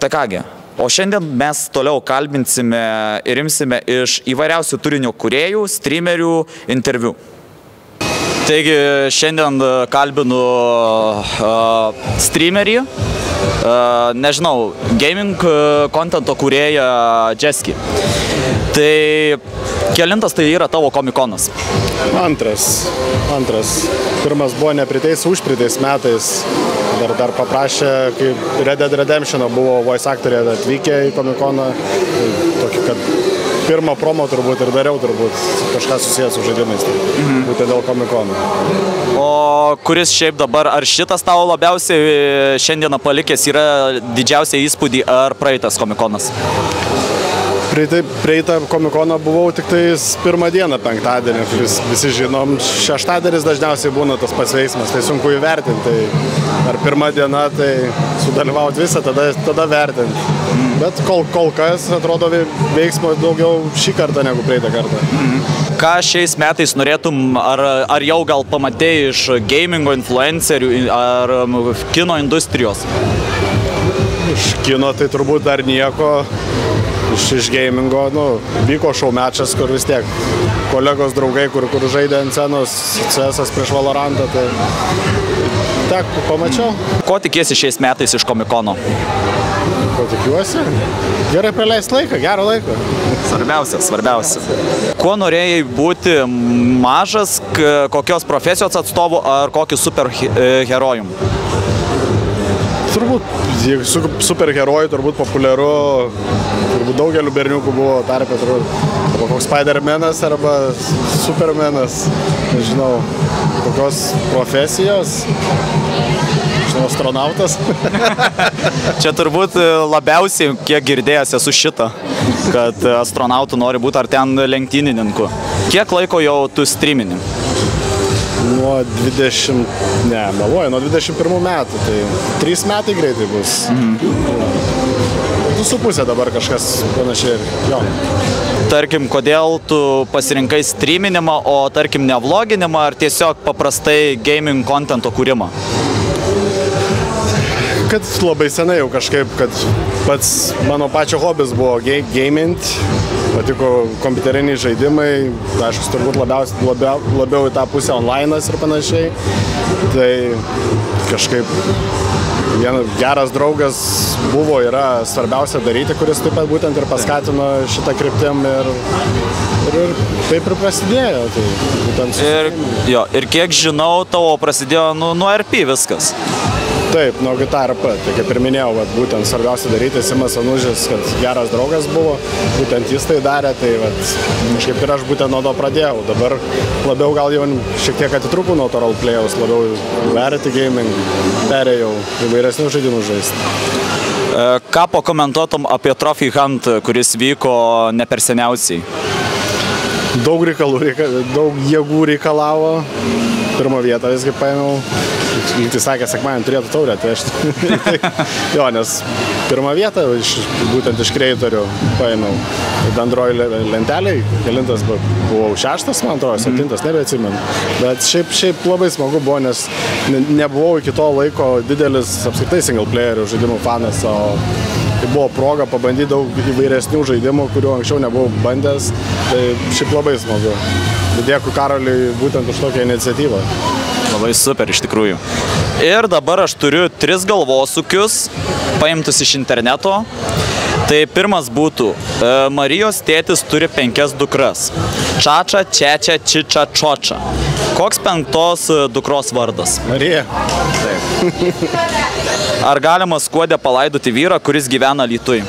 Tai kągi, o šiandien mes toliau kalbinsime ir imsime iš įvairiausių turinio kūrėjų, streamerių interviu. Taigi šiandien kalbinu streamerį, nežinau, gaming kontento kūrėją Džeskį. Tai kelintas tai yra tavo komikonas? Antras. Pirmas buvo nepriteis užpritais metais. Dar paprašė, kaip Red Dead Redemption buvo voice aktorė atvykę į komikoną. Tokį, kad pirmą promo turbūt ir dariau kažką susijęs su žaidimais. Būtent dėl komikono. O kuris šiaip dabar, ar šitas tavo labiausiai šiandieną palikęs yra didžiausią įspūdį, ar praeitas komikonas? Praeitą komikoną buvau tik tais pirmą dieną, penktadienį, visi žinom, šeštadienis dažniausiai būna tas pats veiksmas, tai sunku įvertinti, ar pirma diena, tai sudalyvauti visą, tada vertinti. Bet kol kas atrodo veiksmo daugiau šį kartą negu praeitą kartą. Ką šiais metais norėtum, ar jau gal pamatėjai iš gamingo influencerių, ar kino industrijos? Iš kino tai turbūt dar nieko. Iš gamingo, vyko šou mečas, kur vis tiek kolegos draugai, kur žaidė ant scenos CS prieš Valorantą, tai pamačiau. Ko tikiesi šiais metais iš komikono? Ko tikiuosi? Gerai praleist laiką, gerą laiką. Svarbiausia. Kuo norėjai būti mažas, kokios profesijos atstovu ar kokį superherojum? Turbūt, superherojų turbūt populiaru, turbūt daugeliu berniukų buvo tarpe, arba koks Spider-Manas, arba Supermanas, nežinau, kokios profesijos, nežinau, astronautas. Čia turbūt labiausiai, kiek girdėjęs esu šitą, kad astronautų nori būti ar ten lenktynininku. Kiek laiko jau tu streamini? Nuo 21 metų, tai 3 metai greitai bus. 2,5 dabar kažkas panašiai. Jo. Tarkim, kodėl tu pasirinkai streaminimą, o tarkim ne vloginimą, ar tiesiog paprastai gaming kontento kūrimą? Kad labai senai jau kažkaip, kad pats mano pačio hobis buvo gamint, patiko kompiuteriniai žaidimai, aišku, turbūt labiau į tą pusę online'as ir panašiai. Tai kažkaip vienas geras draugas yra svarbiausia daryti, kuris taip pat būtent ir paskatino šitą kryptim ir taip ir prasidėjo. Ir kiek žinau, tavo prasidėjo nuo RP viskas. Taip, nuo Guitar P. Tai kaip ir minėjau, būtent svarbiausia daryti, Simas Anužis, kad geras draugas buvo, būtent jis tai darė, tai kažkaip ir aš būtent nuo to pradėjau. Dabar labiau gal jau šiek tiek atitrūkau nuo to roleplayaus, labiau verti gaming, perėjau įvairesnių žaidimų žaisti. Ką pakomentuotum apie Trophy Hunt, kuris vyko ne per seniausiai? Daug jėgų reikalavo. Pirmą vietą visgi paėmiau. Lygtai sakė, sekmadienį turėtų taurę atvežti. Jo, nes pirmą vietą būtent iš kreitorių paėmiau bendroji lenteliai. Kelintas buvau 6, man atrodo, 7, nebeatsimenu. Bet šiaip labai smagu buvo, nes nebuvau iki to laiko didelis apskritai single playerių žaidimų fanas, o tai buvo proga pabandyti daug įvairesnių žaidimų, kurių anksčiau nebuvau bandęs. Tai šiaip labai smagu. Dėkui Karoliui būtent už tokią iniciatyvą. Labai super, iš tikrųjų. Ir dabar aš turiu 3 galvosūkius, paimtus iš interneto. Tai pirmas būtų, Marijos tėtis turi 5 dukras. Čača, Čečia, Čiča, Čoča. Koks 5 dukros vardas? Marija. Taip. Ar galima Skuode palaidoti vyrą, kuris gyvena Alytuj?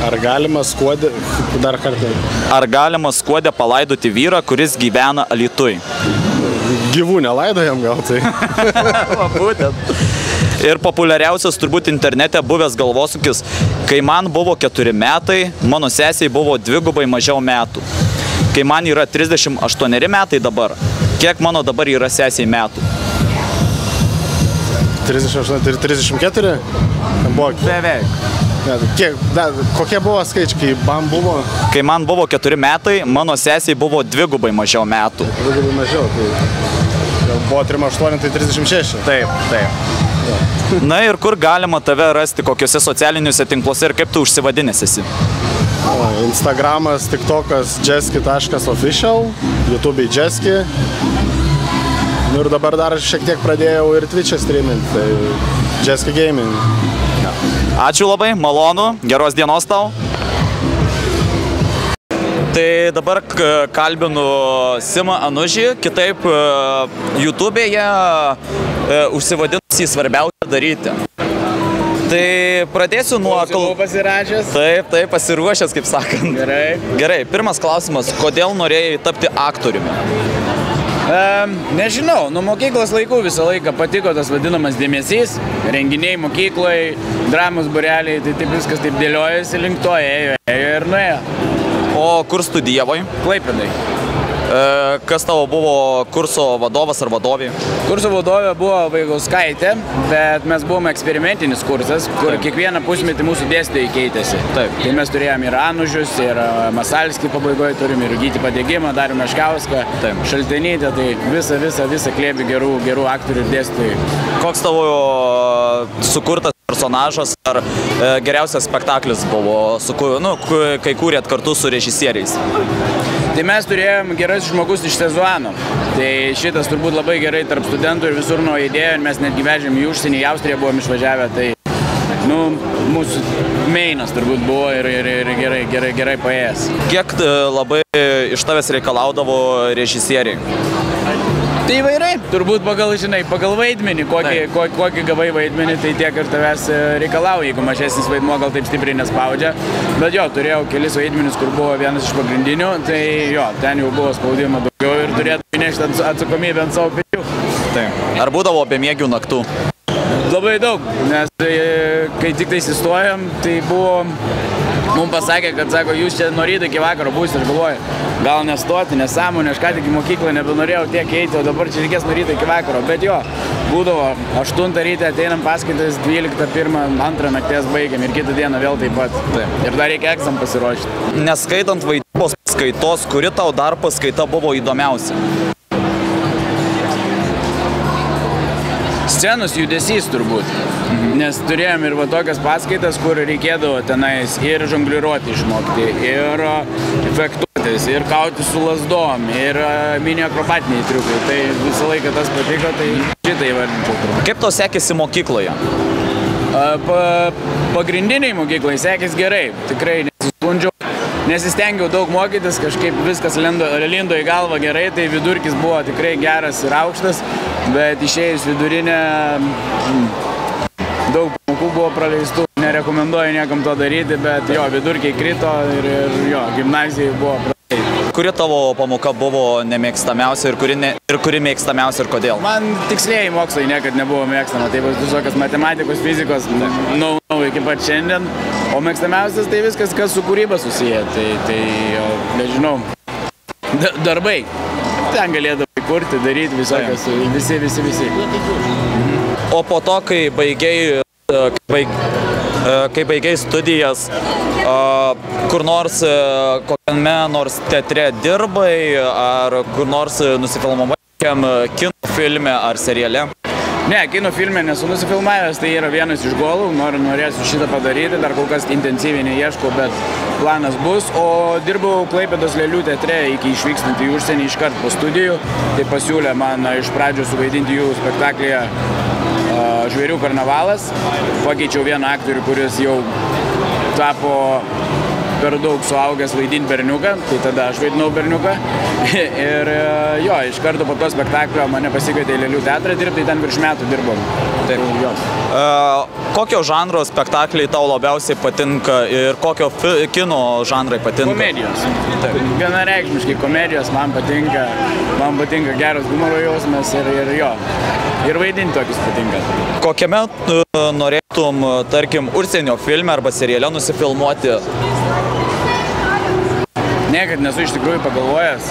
Ar galima Skuode, dar kartą? Ar galima Skuode palaidoti vyrą, kuris gyvena Alytuj? Gyvų nelaidojam gal tai. Būtent. Ir populiariausias turbūt internete buvęs galvosūkis, kai man buvo 4 metai, mano sesiai buvo 2 mažiau metų. Kai man yra 38 metai dabar, kiek mano dabar yra sesiai metų? 38 ir 34? Beveik. Kokie buvo skaičiai, kai man buvo? Kai man buvo 4 metai, mano sesiai buvo 2 mažiau metų. 2 mažiau, tai buvo 38, tai 36. Taip. Na ir kur galima tave rasti, kokiuose socialiniuose tinkluose ir kaip tu užsivadinęs esi? Instagramas, TikTokas, jeski.official, YouTube'ai Jeski. Nu ir dabar dar šiek tiek pradėjau ir Twitch'e streaminti, tai Jeski Gaming. Ačiū labai, malonu, geros dienos tau. Tai dabar kalbinu Simą Anužį, kitaip YouTube'e užsivadinus jį svarbiausia daryti. Tai pradėsiu nuo... Buvau pasirašęs. Taip, pasiruošęs, kaip sakant. Gerai, pirmas klausimas, kodėl norėjai tapti aktoriumi? Nežinau, nuo mokyklos laikų visą laiką patiko tas vadinamas dėmesys, renginiai mokykloje, dramos būreliai, tai taip viskas taip dėliojasi, link to ėjo ir nuėjo. O kur studijavai? Klaipėdai. Kas tavo buvo kurso vadovas ar vadovė? Kurso vadovė buvo Vaigauskaitė, bet mes buvome eksperimentinis kursas, kur kiekvieną pusmetį mūsų dėstytojai keitėsi. Taip. Tai mes turėjom ir Anužius, ir Masalskį pabaigoje turim, ir Gytį Padegimą, Darių Meškauską, Šaltenytę, tai visą klėbį gerų aktorių ir dėstytojų. Koks tavo sukurtas personažas ar geriausias spektaklis buvo, kai kūrėt kartu su režisieriais? Tai mes turėjom Geras žmogus iš Sezuano. Tai šitas turbūt labai gerai tarp studentų ir visur nuo idėjų, ir mes netgi vežėm į užsienį, į Austriją buvom išvažiavę, tai mūsų meinas turbūt buvo ir gerai paėjęs. Kiek labai iš tavęs reikalaudavo režisieriai? Tai įvairai, turbūt pagal vaidmenį, kokį gavai vaidmenį, tai tiek ir tavęs reikalauja, jeigu mažesnis vaidmuo gal taip stipriai nespaudžia. Bet jo, turėjau kelis vaidmenis, kur buvo vienas iš pagrindinių, tai jo, ten jau buvo spaudimo daugiau ir turėtų įnešti atsakomybę ant savo pečių. Ar būdavo bemiegių naktų? Labai daug, nes kai tik tai įstojom, tai buvo... Mums pasakė, kad sako, jūs čia nuo ryto iki vakaro būsite, aš galvoju, gal nestoti, nesąmonė, aš ką tik į mokyklą nebenorėjau tiek eiti, o dabar čia reikės nuo ryto iki vakaro. Bet jo, būdavo 8 ryte ateinam paskaitas, 12, 1, 2 nakties baigiam ir kitą dieną vėl taip pat. Ir dar reikia egzam pasiruošti. Neskaitant vaidybos paskaitos, kuri tau dar paskaita buvo įdomiausia? Scenos judesys turbūt, nes turėjom ir va tokias paskaitas, kur reikėdavo tenais ir žongliruoti išmokti, ir fektuotis, ir kauti su lasdom, ir mini akrobatiniai triukai. Tai visą laiką tas patiko, tai šitą įvardinčiau turbūt. Kaip tau sekėsi mokykloje? Pagrindiniai mokyklai sekėsi gerai, tikrai nesiskundžiau. Nesistengiau daug mokytis, kažkaip viskas lindo į galvą gerai, tai vidurkis buvo tikrai geras ir aukštas, bet išėjus vidurinę daug pamokų buvo praleistų, nerekomenduoju niekam to daryti, bet jo, vidurkiai krito ir jo, gimnazijai buvo praleistų. Kuri tavo pamoka buvo nemėgstamiausia ir kuri mėgstamiausia ir kodėl? Man tikslieji mokslai niekad nebuvo mėgstama, tai visokios matematikos, fizikos, iki pat šiandien. O mėgstamiausias tai viskas, kas su kūryba susiję, tai nežinau, darbai. Ten galėdavai kurti, daryti visokios, visi. O po to, kai baigei studijas, kur nors kokiame nors teatre dirbai, ar kur nors nusifilmavai kino filme ar seriale? Ne, kino filme nesu nusifilmavęs, tai yra vienas iš golų, norėsiu šitą padaryti, dar kol kas intensyviai neieškau, bet planas bus. O dirbau Klaipėdos Lėlių teatre iki išvykstant į užsienį iškart po studijų, tai pasiūlė man iš pradžių suvaidinti jų spektaklyje Žvėrių karnavalas. Pakeičiau vieną aktorių, kuris jau tapo per daug suaugęs vaidinti berniuką, tai tada aš vaidinau berniuką. Ir jo, iš karto po to spektaklio mane pasikvietė į Lėlių teatrą dirbti, tai ten virš metų dirbom. Kokio žanro spektakliai tau labiausiai patinka ir kokio kino žanrai patinka? Komedijos. Vienareikšmiškai komedijos man patinka. Man patinka geras humoro jausmas ir jo. Ir vaidinti tokius patinka. Kokiame norėtum, tarkim, užsienio filme arba seriale nusifilmuoti? Niekad nesu iš tikrųjų pagalvojęs,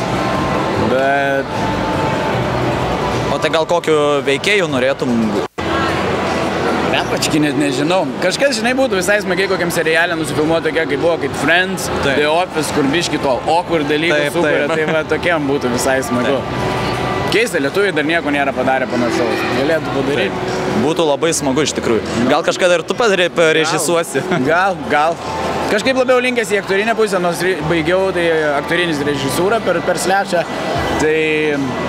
bet... O tai gal kokiu veikėju norėtum? Repački net nežinau. Kažkas, žinai, būtų visai smagiai kokiam serialė nusifilmuoti tokia, kaip buvo, kaip Friends, The Office, kur biški to awkward dalykų sukuria, tai va tokiam būtų visai smagu. Keista, lietuviai dar nieko nėra padarę panašaus. Galėtų padaryti. Būtų labai smagu iš tikrųjų. Gal kažkada ir tu parežisuosi? Gal. Kažkaip labiau linkęs į aktorinę pusę, nors baigiau tai aktorinis režisūrą per slečą. Tai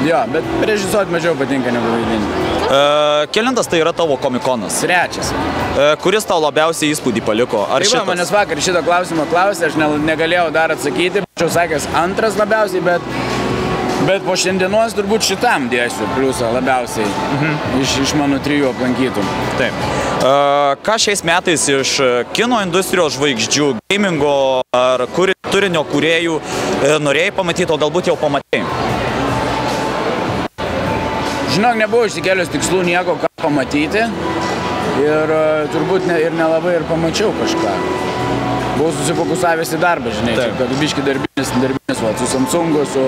jo, bet režisuoti mažiau patinka negu vaidinti. Kelintas tai yra tavo komikonas? Trečias. Kuris tau labiausiai įspūdį paliko? Ar šitas? Manęs vakar šito klausimo klausė, aš negalėjau dar atsakyti. Būčiau sakęs antras labiausiai, bet po šiandienos turbūt šitam dėsiu pliusą labiausiai iš mano 3 aplankytų. Taip. Ką šiais metais iš kino industrijos žvaigždžių, gamingo ar turinio kūrėjų norėjai pamatyti, o galbūt jau pamatėjai? Žinok, nebuvau išsikėlęs tikslų nieko ką pamatyti ir turbūt ir nelabai ir pamačiau kažką. Buvau susifokusavęs į darbą, žinai, kad biški darbinis, su Samsungu, su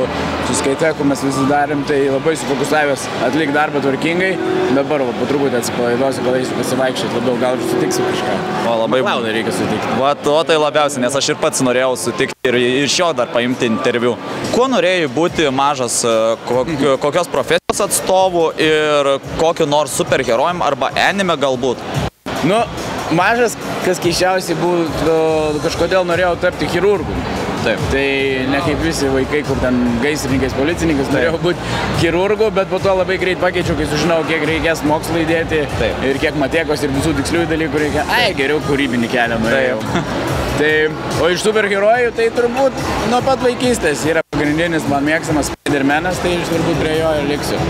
Skyteku mes visi darėm, tai labai sufokusavęs atlikti darbą tvarkingai. Dabar po truputį atsipalaiduosiu, gal eisiu pasivaikščioti labiau, gal ir sutiksiu kažką. O labai Klaudai reikia sutikti. O tai labiausiai, nes aš ir pats norėjau sutikti ir iš jo dar paimti interviu. Kuo norėjai būti mažas, kokios profesijos atstovų ir kokiu nors superherojum arba anime galbūt? Nu, mažas, kas keiščiausiai būtų, kažkodėl norėjau tapti chirurgu. Taip. Tai ne kaip visi vaikai, kur ten gaisrininkais, policininkas, norėjau būti chirurgu, bet po to labai greit pakeičiau, kai sužinau, kiek reikės mokslą įdėti ir kiek matėkos ir visų tiksliųjų dalykų reikia. Geriau kūrybinį kelią norėjau. O iš superherojų, tai turbūt nuo pat vaikystės yra pagrindinis man mėgstamas Spidermanas, tai turbūt prie jo ir liksiu.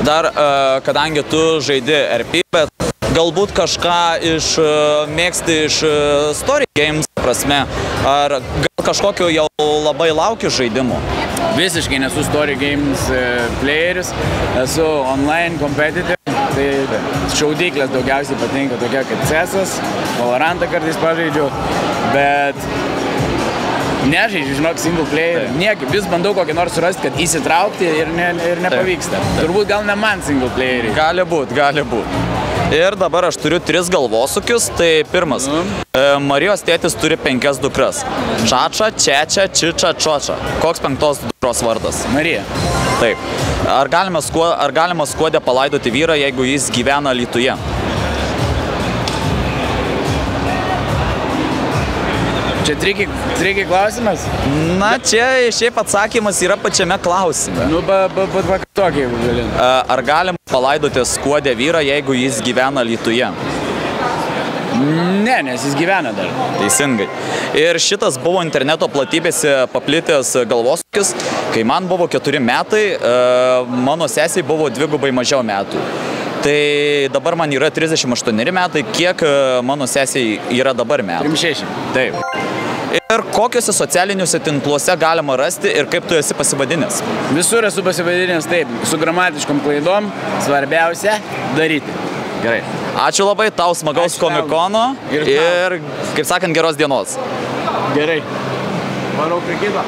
Dar, kadangi tu žaidi RP, bet galbūt kažką mėgsti iš story games prasme, ar gal kažkokio jau labai lauki žaidimų? Visiškai nesu story games playeris, esu online competitive, tai šaudyklės daugiausiai patinka tokia kaip CS-as, Valorantą kartais pažaidžiu, bet nežaidžiu, žinok, single player, niekaip, vis bandau kokį nors surasti, kad įsitraukti ir nepavyksta. Turbūt gal ne man single playeriai. Gali būt. Ir dabar aš turiu 3 galvosukius, tai pirmas. Marijos tėtis turi 5 dukras. Čača, Čečia, Čiča, Čoča. Koks 5 dukros vardas? Marija. Taip. Ar galima skuode palaidoti vyrą, jeigu jis gyvena Alytuje? Čia tricky klausimas? Na, čia šiaip atsakymas yra pačiame klausime. Nu, tokį galint. Ar galima palaidoti skuodę vyrą, jeigu jis gyvena Alytuje? Ne, nes jis gyvena dar. Teisingai. Ir šitas buvo interneto platybėse paplitęs galvosūkis. Kai man buvo 4 metai, mano sesiai buvo 2 mažiau metų. Tai dabar man yra 38 metai, kiek mano sesiai yra dabar metų? 36. Taip. Ir kokiuose socialiniuose tinkluose galima rasti ir kaip tu esi pasivadinęs? Visur esu pasivadinęs taip, su gramatiškom klaidom, svarbiausia daryti. Gerai. Ačiū labai, tau smagaus komikono ir, kaip sakant, geros dienos. Gerai. Varau prie kito.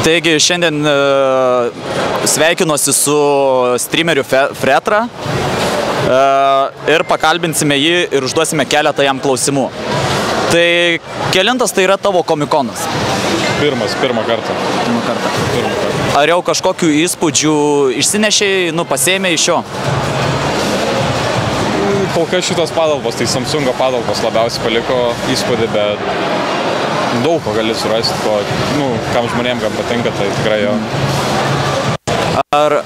Taigi, šiandien sveikinuosi su streameriu Fretra ir pakalbinsime jį ir užduosime keletą jam klausimų. Tai kelintas tai yra tavo komikonas? Pirmą kartą. Ar jau kažkokių įspūdžių išsinešėjai, pasėmė iš jo? Kol kas šitos padalbos, tai Samsungo padalbos labiausiai paliko įspūdį, bet daug ko gali surasti, kam žmonėm patinka, tai tikrai jo. Ar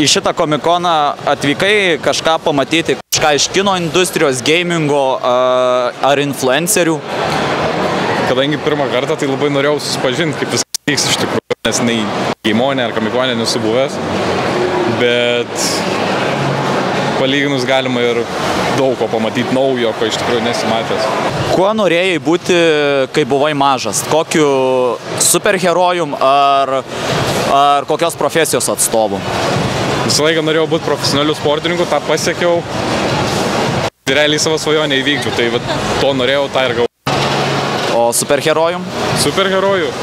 į šitą komikoną atvykai kažką pamatyti, kažką iš kino industrijos, gamingo ar influencerių? Kadangi pirmą kartą, tai labai norėjau susipažinti, kaip viskas vyks iš tikrųjų, nes nei gamonė ar komikonė nesu buvęs, bet palyginus galima ir daug ko pamatyti naujo, ko iš tikrųjų nesimatęs. Kuo norėjai būti, kai buvai mažas? Kokiu superherojum ar kokios profesijos atstovu? Visą laiką norėjau būti profesionaliu sportininku, tą pasiekiau. Realiai savo svajonę įvykdžiau, tai to norėjau, tą ir gavau. O superherojum? Superherojų?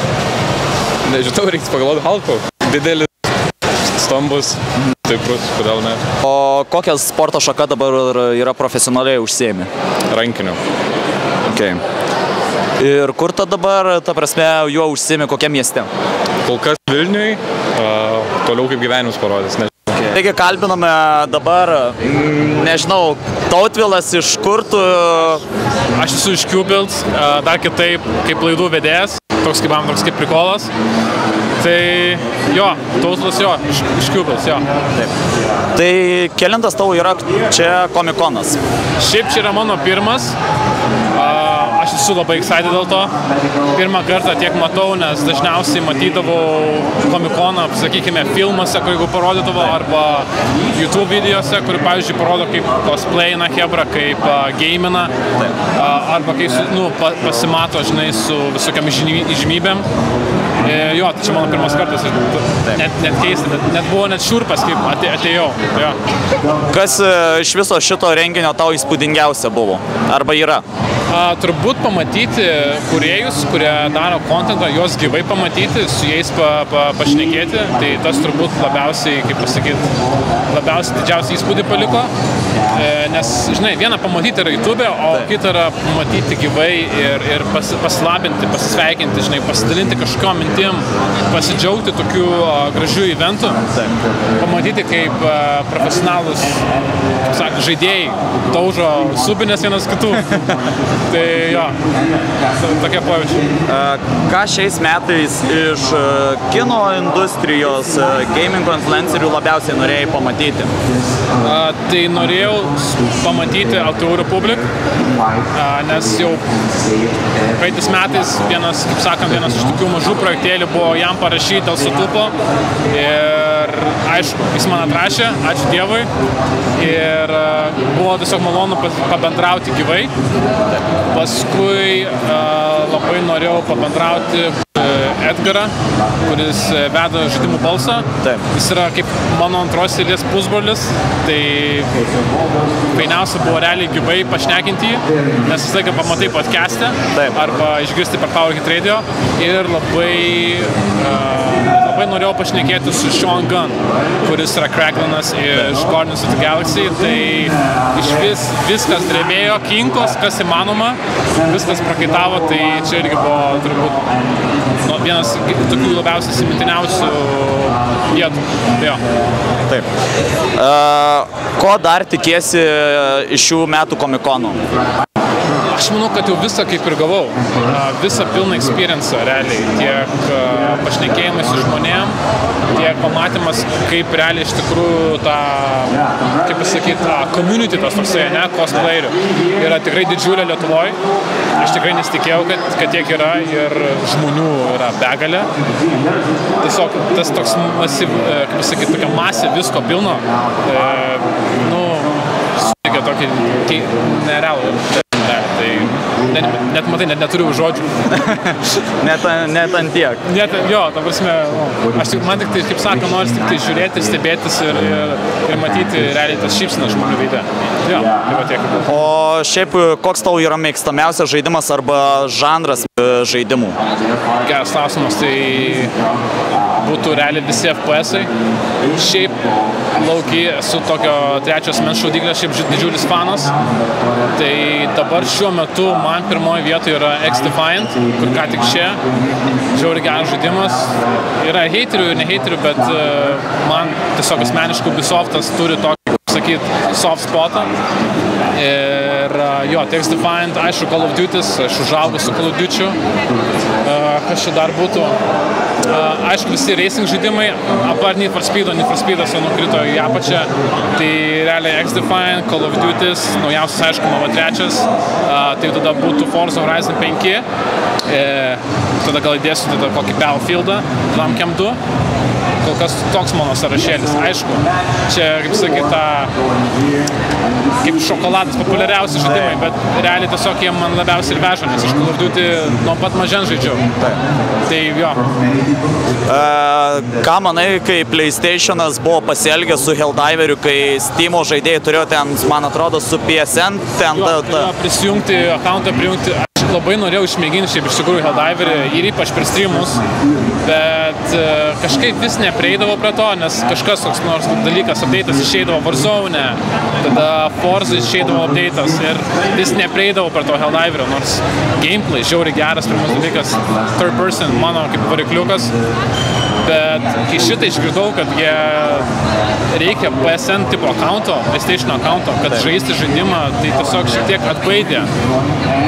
Nežinau, reikia pagalvoti Halko. Didelis, stambus, stiprus, kodėl ne. O kokią sporto šaką dabar yra profesionaliai užsiemi? Rankiniu. Okay. Ir kur tu dabar, ta prasme, juo užsiemi, kokiam mieste? Kol kas Vilniui, toliau kaip gyvenimus parodys. Okay. Taigi kalbiname dabar, nežinau, Tautvilas iš kur tu? Aš esu iš Q-Build, dar kitaip kaip laidų vedėjas, toks kaip prikolas. Tai jo, Tautvilas jo, iš Q-Build, jo. Taip. Tai kelintas tau yra čia Komikonas? Šiaip čia yra mano pirmas. Aš esu labai excited dėl to. Pirmą kartą tiek matau, nes dažniausiai matydavau Komikoną, sakykime, filmuose, kur jeigu parodydavo, arba YouTube videose, kur, pavyzdžiui, parodo kaip cosplayina hebra, kaip gamina, arba kai pasimato, žinai, su visokiam įžymybėm. Jo, tai čia mano pirmas kartas, net keista, net buvo net šiurpas, kaip atėjau. Jo. Kas iš viso šito renginio tau įspūdingiausia buvo? Arba yra? Turbūt pamatyti kūrėjus, kurie daro kontentą, juos gyvai pamatyti, su jais pašnekėti, tai tas turbūt labiausiai, kaip pasakyti, labiausiai didžiausią įspūdį paliko. Nes, žinai, viena pamatyti yra YouTube, o kita yra pamatyti gyvai ir pasilabinti, pasisveikinti, žinai, pasidalinti kažkokiom mintim, pasidžiaugti tokių gražių eventų, pamatyti kaip profesionalus, kaip sakė, žaidėjai daužo subinės vienas kitų. Tai jo, tokie pojūčiai. Ką šiais metais iš kino industrijos gamingo influencerių labiausiai norėjai pamatyti? Tai norėjau pamatyti Altų Republic, nes jau praeitais metais vienas, kaip sakant, vienas iš tokių mažų projektėlių buvo jam parašyti dėl sutūpo ir aišku, jis man atrašė, ačiū Dievui, ir buvo tiesiog malonu pabendrauti gyvai. Paskui labai norėjau pabendrauti Edgarą, kuris veda žaidimų balsą. Taip. Jis yra kaip mano antros eilės pusbrolis, tai fainiausia buvo realiai gyvai pašnekinti jį, nes visą laiką pamatai podcast'e arba išgirsti per Powerhit Radio ir labai norėjau pašnekėti su Sean Gunn, kuris yra Cracklanas iš Guardians of the Galaxy, tai iš viskas drebėjo, kinkos, kas įmanoma, viskas prakaitavo, tai čia irgi buvo turbūt vienas tokių labiausiai įsimintiniausių vietų. Jo. Taip. Ko dar tikiesi iš šių metų Komikonų? Aš manau, kad jau visą kaip ir gavau, visą pilną experience realiai, tiek pašnekėjimai su žmonėm, tiek pamatymas, kaip realiai iš tikrųjų ta, kaip pasakyti, community tas toksai, ne, cosplayerių, yra tikrai didžiulė Lietuvoje. Aš tikrai nesitikėjau, kad tiek yra ir žmonių yra begalė. Tiesiog tas toks kaip pasakyti, tokia masė visko pilno, suteikia tokį nerealų. Tai net matai, net neturiu žodžių. net ant tiek. Jo, ta prasme, man tik tai, kaip sako, noris tik tai žiūrėti, stebėtis ir matyti realiai tas šypsenas žmonių veide. Jo, tai va tiek. O šiaip, koks tau yra mėgstamiausias žaidimas arba žanras žaidimų? Geras klausimas, tai būtų realiai visi FPS-ai. Šiaip lauki esu tokio trečios asmens šaudyklės, šiaip didžiulis fanas. Tai dabar šiuo metu man pirmoji vietoje yra X-Defiant, kur ką tik čia. Žiauriai geras žaidimas. Yra heiterių ir ne heiterių, bet man tiesiog asmeniškai Ubisoftas turi tokį, kaip sakyt, soft spotą. Ir jo, X-Defiant, aišku, Call of Duty's, aš užaugau su Call of Duty'u. Kas čia dar būtų? Aišku, visi racing žaidimai, apart Need for Speed'as jau nukrito į apačią, tai realiai X-Defiant, Call of Duty's, naujausias, aišku, mano trečias, tai tada būtų Forza Horizon 5, tada gal įdėsiu tada kokį Battlefieldą, tam Cam 2, kol kas toks mano sąrašėlis, aišku, čia, kaip sakyta, kaip šokoladas, populiariausi žaidimai, bet realiai tiesiog jie man labiausiai ir veža, nes aš Call of Duty nuo pat mažen žaidžiau. Tai jo. Ką manai, kai PlayStation'as buvo pasielgęs su Helldiveriu, kai Steam'o žaidėjai turėjo ten, man atrodo, su PSN ten... Jo, prisijungti, accountą prijungti. Aš labai norėjau išmėginti šiaip iš tikrųjų Helldiverį ir ypač per streamus, bet kažkaip vis neprieidavo prie to, nes kažkas toks nors dalykas, update'as išeidavo Warzone, tada Forza išeidavo update'as ir vis neprieidavo prie to Helldiverio, nors gameplay žiauriai geras, pirmas dalykas, third person, mano kaip varikliukas, Bet kai šitą išgirdau, kad jie reikia PSN tipo accounto, PlayStation accounto, kad žaisti žaidimą, tai tiesiog šiek tiek atbaidė.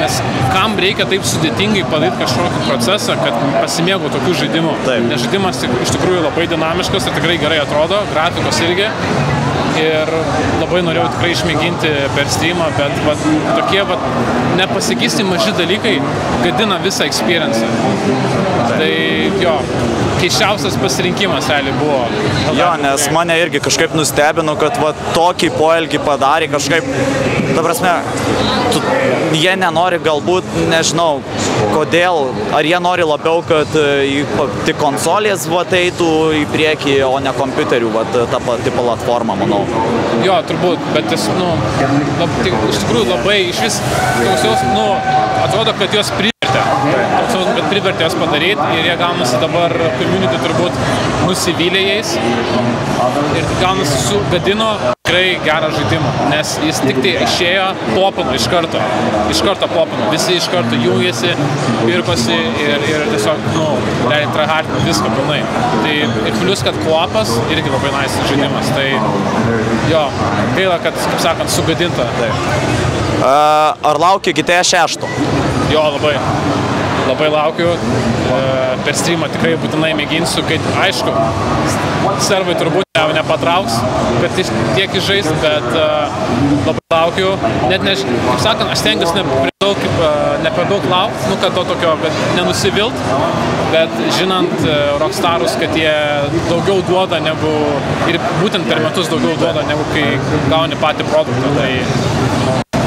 Nes kam reikia taip sudėtingai padaryti kažkokį procesą, kad pasimėgau tokių žaidimų. Nes žaidimas iš tikrųjų labai dinamiškas ir tikrai gerai atrodo, grafikos irgi. Ir labai norėjau tikrai išmėginti per streamą, bet tokie nepasikeisi maži dalykai gadina visą experience. Tai jo, keiščiausias pasirinkimas realiai buvo. Jo, nes mane irgi kažkaip nustebino, kad tokį poelgį padarė kažkaip, ta prasme, jie nenori galbūt, nežinau, kodėl, ar jie nori labiau, kad tik konsolės eitų į priekį, o ne kompiuterių, ta pati platforma, manau. Jo, turbūt, bet iš tikrųjų labai iš vis, atrodo, kad jos privertė jos padaryti ir jie gaunasi dabar community turbūt nusivylė jais ir gaunasi sugadino tikrai gerą žaidimą, nes jis tik tai išėjo, popino iš karto popino, visi iš karto jungėsi, pirkosi ir tiesiog, realiai tryhardino viską pilnai. Tai ir plius, kad kvapas irgi labai nice žaidimas, tai jo, gaila, kad, kaip sakant, sugadinta. Ar laukia GTA 6? Jo, labai laukiu, per streamą tikrai būtinai mėginsiu, kad aišku, servai turbūt nepatrauks, kad tiek išžaist, bet labai laukiu, net kaip sakant, aš stengiuosi ne per daug laukti, kad to tokio, kad nenusivilt, bet žinant Rockstarus, kad jie daugiau duoda negu, ir būtent per metus daugiau duoda negu kai gauni patį produktą, tai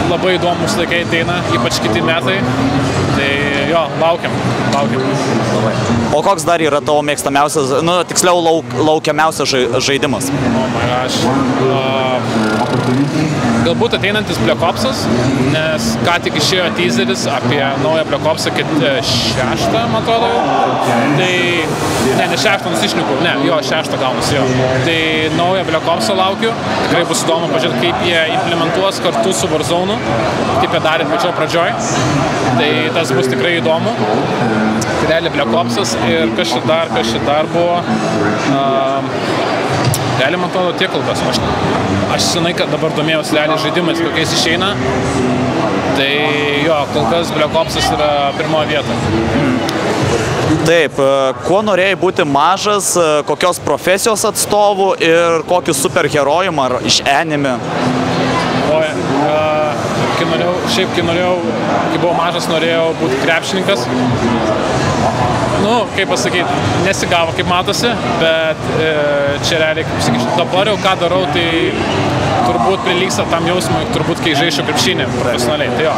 labai įdomus laikai ateina, ypač kiti metai. Tai jo, laukiam. O koks dar yra tavo mėgstamiausias, tiksliau laukiamiausias žaidimas? Oh my gosh. Galbūt ateinantis Black Opsas, nes ką tik išėjo teaseris apie naują Black Opsą, kad 6, man atrodo. Tai, ne 6 nusišniku, jo 6 gaunasi jo. Tai naują Black Opsą laukiu, tikrai bus įdomu pažiūrėti, kaip jie implementuos kartu su Warzone, kaip jie darė pačioj pradžioj. Tai tas bus tikrai įdomu. Tai realiai Black Opsas ir kas čia dar buvo. Realiai, man atrodo, tiek kol kas. Aš senai, kad dabar domėjausi realiai žaidimais, kokiais išeina. Tai jo, kol kas Black Opsas yra pirmoje vietoje. Taip, kuo norėjai būti mažas, kokios profesijos atstovų ir kokį superherojum ar iš anime? Kai buvau mažas, norėjau būti krepšininkas. Kaip pasakyti, nesigavo, kaip matosi, bet čia realiai, kaip sakyčiau, dabar jau ką darau, tai turbūt prilygsta tam jausmui, turbūt kai žaisčiau krepšinį profesionaliai, tai jo.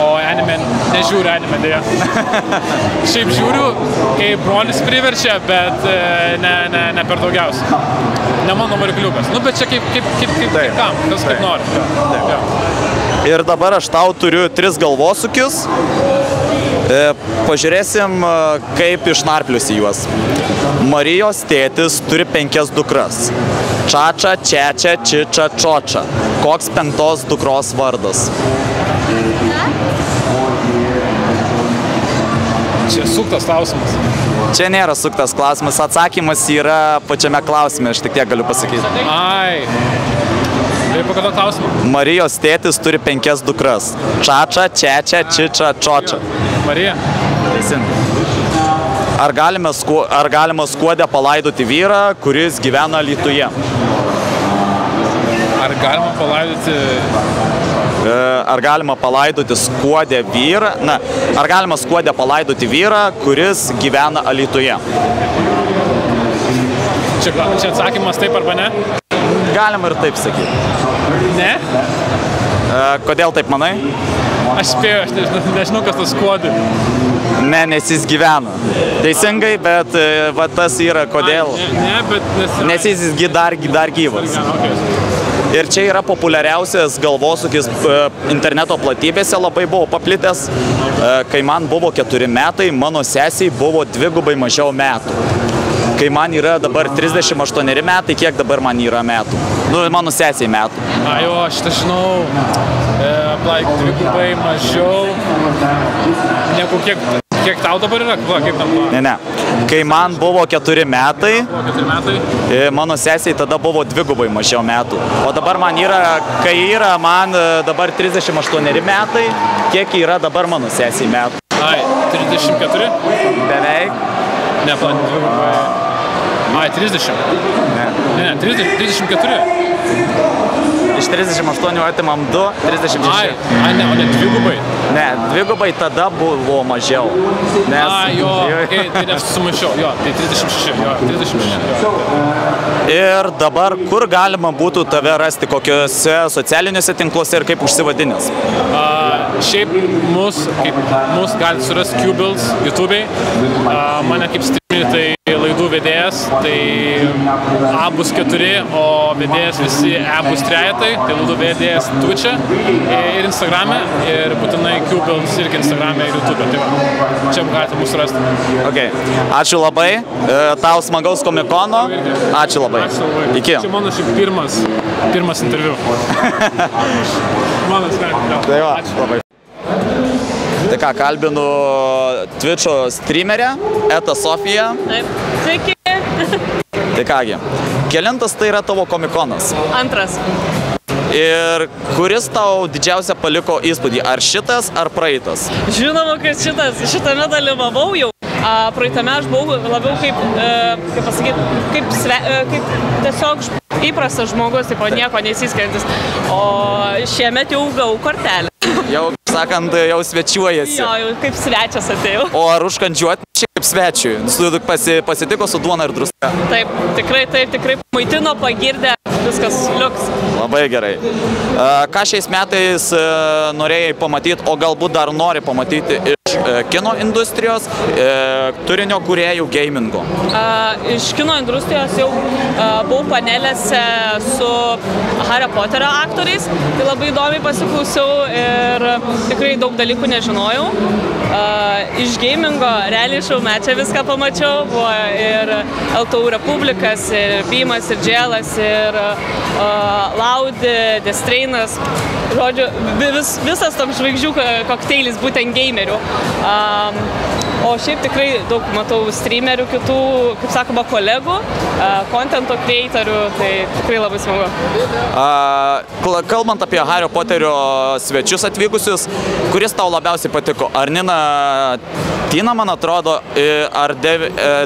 O anime, nežiūriu anime dėja. Šiaip žiūriu, kai brolis priverčia, bet ne per daugiausiai. Ne mano varikliukas. Bet čia kaip kam, kas kaip nori. Ir dabar aš tau turiu 3 galvosukius. Pažiūrėsim, kaip išnarpliusi juos. Marijos tėtis turi 5 dukras. Čača, Čečia, Čiča, Čoča. Koks 5 dukros vardas? Čia suktas klausimas. Čia nėra suktas klausimas. Atsakymas yra pačiame klausime, aš tik tiek galiu pasakyti. Tai pakarto klausimą. Marijos tėtis turi 5 dukras. Čača, Čečia, Čiča, Čoča. Marija. Teisingai. Ar galima skuode palaidoti vyrą, kuris gyvena Alytuje? Ar galima palaidoti... Ar galima palaidoti skuodę vyrą? Ar galima skuodę palaidoti vyrą, kuris gyvena Alytuje? Čia atsakymas taip arba ne? Galima ir taip sakyti. Ne? Kodėl taip manai? Aš spėjau, aš nežinau, kas tas skuodė. Ne, nes jis gyvena. Teisingai, bet tas yra kodėl. Ne, bet... Nes jis dar gyvas. Ir čia yra populiariausias galvosūkis interneto platybėse, labai buvo paplitęs. Kai man buvo 4 metai, mano sesiai buvo 2 mažiau metų. Kai man yra dabar 38 metai, kiek dabar man yra metų? Mano sesiai metų. Jo, aš tą žinau, 2 mažiau negu kiek Kiek tau dabar yra? Va, kaip tam buvo? Ne. Kai man buvo 4 metai, Buvo 4 metai. mano sesiai tada buvo 2 mažiau metų. O dabar man yra, kai yra man dabar 38 metai, kiek yra dabar mano sesiai metų? Ai, 34? Beveik. Ne, plan 2. Ai, 30. Ne, 34. Iš 38 atimam 2, 36. Ai, ne, o ne 2. Ne, 2 tada buvo mažiau. Nes... Ai, jo, okay, tai nesumašiau, jo, tai 36, jo, 36. Ir dabar, kur galima būtų tave rasti, kokiuose socialiniuose tinkluose ir kaip užsivadinęs? Šiaip mus galite surasti Qbills YouTube'ai. Mane kaip streamerį tai laidų vedėjas, tai A bus 4, o vedėjas visi E bus 3, tai laidų vedėjas Twitch'e ir Instagram'e ir būtinai Qbills irgi Instagram'e ir YouTube'e. Tai va, čia galite mus rasti. Okay. Ačiū labai, tau smagaus komikono. Ačiū labai. Iki. Čia mano šiaip pirmas interviu. Mano sveiki. Tai va, labai. Tai ką, kalbinu Twitch'o streamerę, Eta Sofija. Taip, sveiki. Tai kągi, kelintas tai yra tavo komikonas? Antras. Ir kuris tau didžiausia paliko įspūdį? Ar šitas, ar praeitas? Žinoma, kad šitame dalyvavau jau. Praeitame aš buvau labiau kaip pasakyti, kaip tiesiog įprastas žmogus, tipo nieko nesiskiriantis. O šiemet jau gavau kortelę. Jau, sakant, jau svečiuojasi. Jo, jau kaip svečias atėjau. O ar užkandžiuoti šiaip svečiui? Pasitiko su duona ir druska? Taip, tikrai maitino, pagirdė, viskas liuks. Labai gerai. Ką šiais metais norėjai pamatyti, o galbūt dar nori pamatyti iš kino industrijos, turinio kūrėjų gamingo? Iš kino industrijos jau buvau panelėse su Harry Potterio aktoriais, tai labai įdomiai pasiklausiau ir tikrai daug dalykų nežinojau. Iš gamingo realiai šaumečia viską pamačiau, buvo ir LTU Republikas, ir Beamas, ir Dželas, ir Laudi, Destreinas, žodžiu, visas toks žvaigždžių kokteilis būtent gamerių. O šiaip tikrai daug matau streamerių kitų, kaip sakoma, kolegų, contento creatorių, tai tikrai labai smagu. Kalbant apie Harry Potterio svečius atvykusius, kuris tau labiausiai patiko? Ar Nina Tina, man atrodo, ar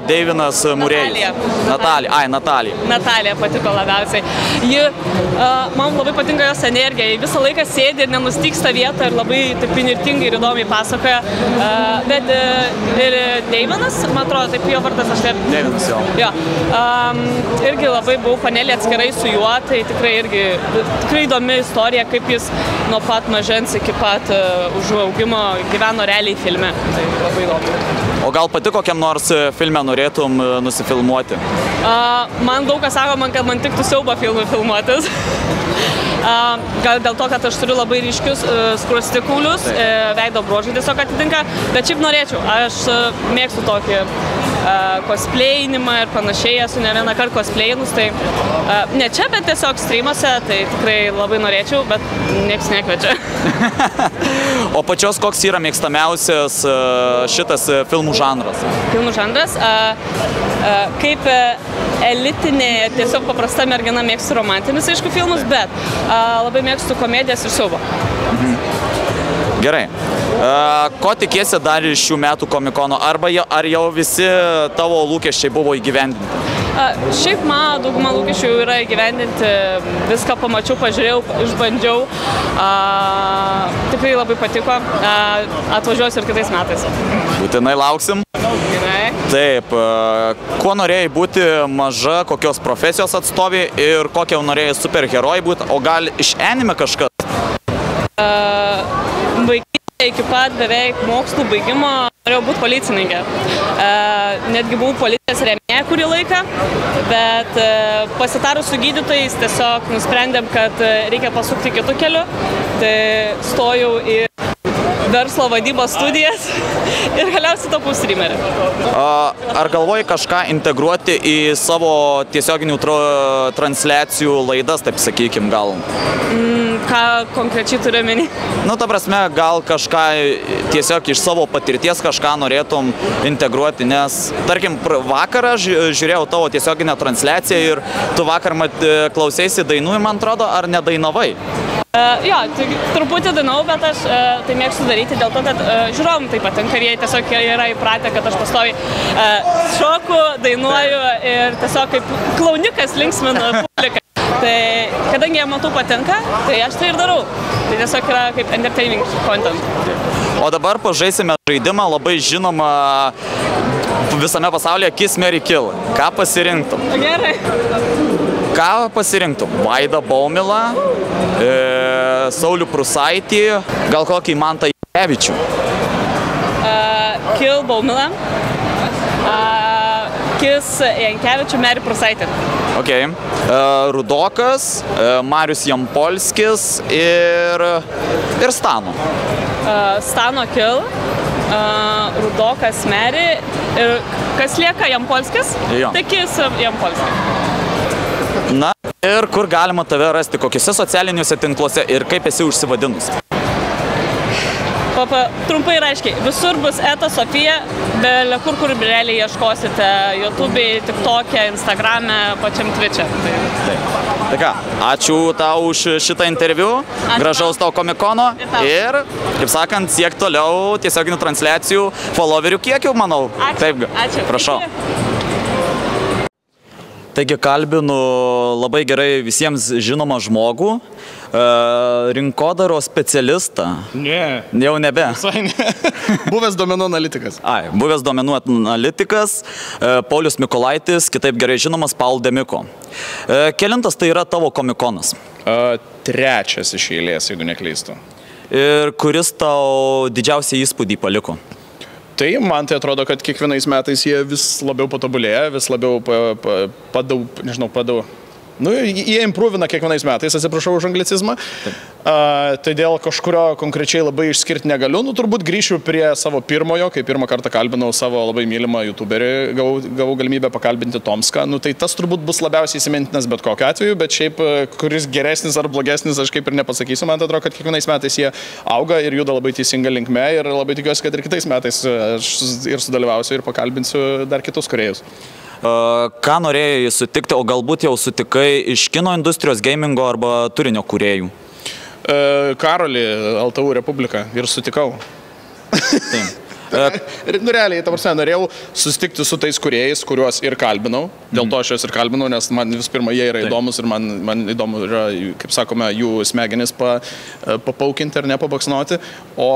Deivinas Murėjus? Natalija. Natalija. Natalija patiko labiausiai. Man labai patinka jos energija. Ji visą laiką sėdi ir nenustyksta vietą ir labai taip inirtingai ir įdomiai pasakoja. Bet ir Deivinas, man atrodo, taip jo vardas, aš taip... Deivinas, jo. Jo. Irgi labai buvau panelė atskirai su juo, tai tikrai įdomi istorija, kaip jis nuo pat mažens iki pat užaugimo gyveno realiai filme. Tai labai įdomu. O gal pati kokiam nors filme norėtum nusifilmuoti? Man daug kas sako, kad man tiktų siaubo filmų filmuotis. Gal dėl to, kad aš turiu labai ryškius skruostikulius, veido bruožai tiesiog atitinka, bet šiaip norėčiau. Aš mėgstu tokį cosplayinimą ir panašiai, esu ne vieną kartą cosplayinus, tai ne čia, bet tiesiog streamuose, tai tikrai labai norėčiau, bet nieks nekviečia. O pačios koks yra mėgstamiausias šitas filmų žanras? Filmų žanras? Kaip elitinė, tiesiog paprasta mergina mėgstu romantinius, aišku, filmus, bet labai mėgstu komedijas ir siaubo. Gerai. Ko tikiesi dar iš šių metų komikono? Ar jau visi tavo lūkesčiai buvo įgyvendinti? Šiaip man dauguma lūkesčių yra įgyvendinti. Viską pamačiau, pažiūrėjau, išbandžiau. Tikrai labai patiko. Atvažiuosiu ir kitais metais. Būtinai lauksim. Gerai. Taip. Kuo norėjai būti maža, kokios profesijos atstovė ir kokią norėjai superherojai būti, o gal iš anime kažkas? Iki pat beveik mokslų baigimo norėjau būti policininkė. Netgi buvau policijos rėmėja kurį laiką, bet pasitarus su gydytojais tiesiog nusprendėm, kad reikia pasukti kitų kelių. Tai stojau į verslo vadybos studijas ir galiausiai tapau streamerį. Ar galvoji kažką integruoti į savo tiesioginių transliacijų laidas, taip sakykim, gal? Ką konkrečiai turiu omeny? Nu, ta prasme, gal kažką tiesiog iš savo patirties kažką norėtum integruoti, nes, tarkim, vakarą žiūrėjau tavo tiesioginę transliaciją ir tu vakar klausėsi dainų, man atrodo, ar nedainavai? Jo, tai truputį dainau, bet aš tai mėgstu daryti dėl to, kad žiūrovam tai patinka ir jie tiesiog yra įpratę, kad aš pastoviai šoku, dainuoju ir tiesiog kaip klaunikas linksminu publiką. Tai kadangi jie matau patinka, tai aš tai ir darau. Tai tiesiog yra kaip entertaining content. O dabar pažaisime žaidimą labai žinomą visame pasaulyje Kiss, Marry, Kill. Ką pasirinktum? Gerai. Ką pasirinktum? Vaidą Baumilą, Saulių Prusaitį, gal kokį Mantą Jankevičių? Kill Baumilą, Kiss Jankevičių, Marry Prusaitį. Ok. Rudokas, Marius Jampolskis ir Stano. Stano Kill, Rudokas Marry ir kas lieka Jampolskis? Jo. Tai Kiss Jampolskis. Na ir kur galima tave rasti, kokiuose socialiniuose tinkluose ir kaip esi užsivadinus? Trumpai ir aiškiai, visur bus Eta Sofija, belia kur realiai ieškosite YouTube'e, TikTok'e, Instagram'e, pačiam Twitch'e. Tai ką, ačiū tau už šitą interviu, gražaus tau komikono ir, kaip sakant, siek toliau tiesioginių transliacijų followerių kiekių, manau. Ačiū. Taip, prašau. Taigi kalbinu labai gerai visiems žinomą žmogų, rinkodaros specialistą. Ne. Jau nebe. Visai ne. Buvęs duomenų analitikas. Buvęs duomenų analitikas, Paulius Mikolaitis, kitaip gerai žinomas Paul Demiko. Kelintas tai yra tavo komikonas? Trečias iš eilės, jeigu neklystu. Ir kuris tau didžiausią įspūdį paliko? Tai man tai atrodo, kad kiekvienais metais jie vis labiau patobulėja, vis labiau jie impruvina kiekvienais metais, atsiprašau už anglicizmą. Tai dėl kažkurio konkrečiai labai išskirti negaliu. Turbūt grįšiu prie savo pirmojo, kai pirmą kartą kalbinau savo labai mylimą youtuberį, gavau galimybę pakalbinti Tomską. Tai tas turbūt bus labiausiai įsimintinas bet kokiu atveju, bet šiaip kuris geresnis ar blogesnis, aš kaip ir nepasakysiu. Man atrodo, kad kiekvienais metais jie auga ir juda labai teisinga linkme ir labai tikiuosi, kad ir kitais metais aš ir sudalyvausiu ir pakalbinsiu dar kitus kūrėjus. Ką norėjai sutikti, o galbūt jau sutikai iš kino industrijos, gamingo arba turinio kūrėjų? Karolį, LTU Republiką ir sutikau. Realiai, ta prasme, norėjau susitikti su tais kūrėjais, kuriuos ir kalbinau. Dėl to aš juos ir kalbinau, nes man vis pirma jie yra įdomus ir man įdomu yra, kaip sakome, jų smegenis papaukinti ar nepabaksnuoti. O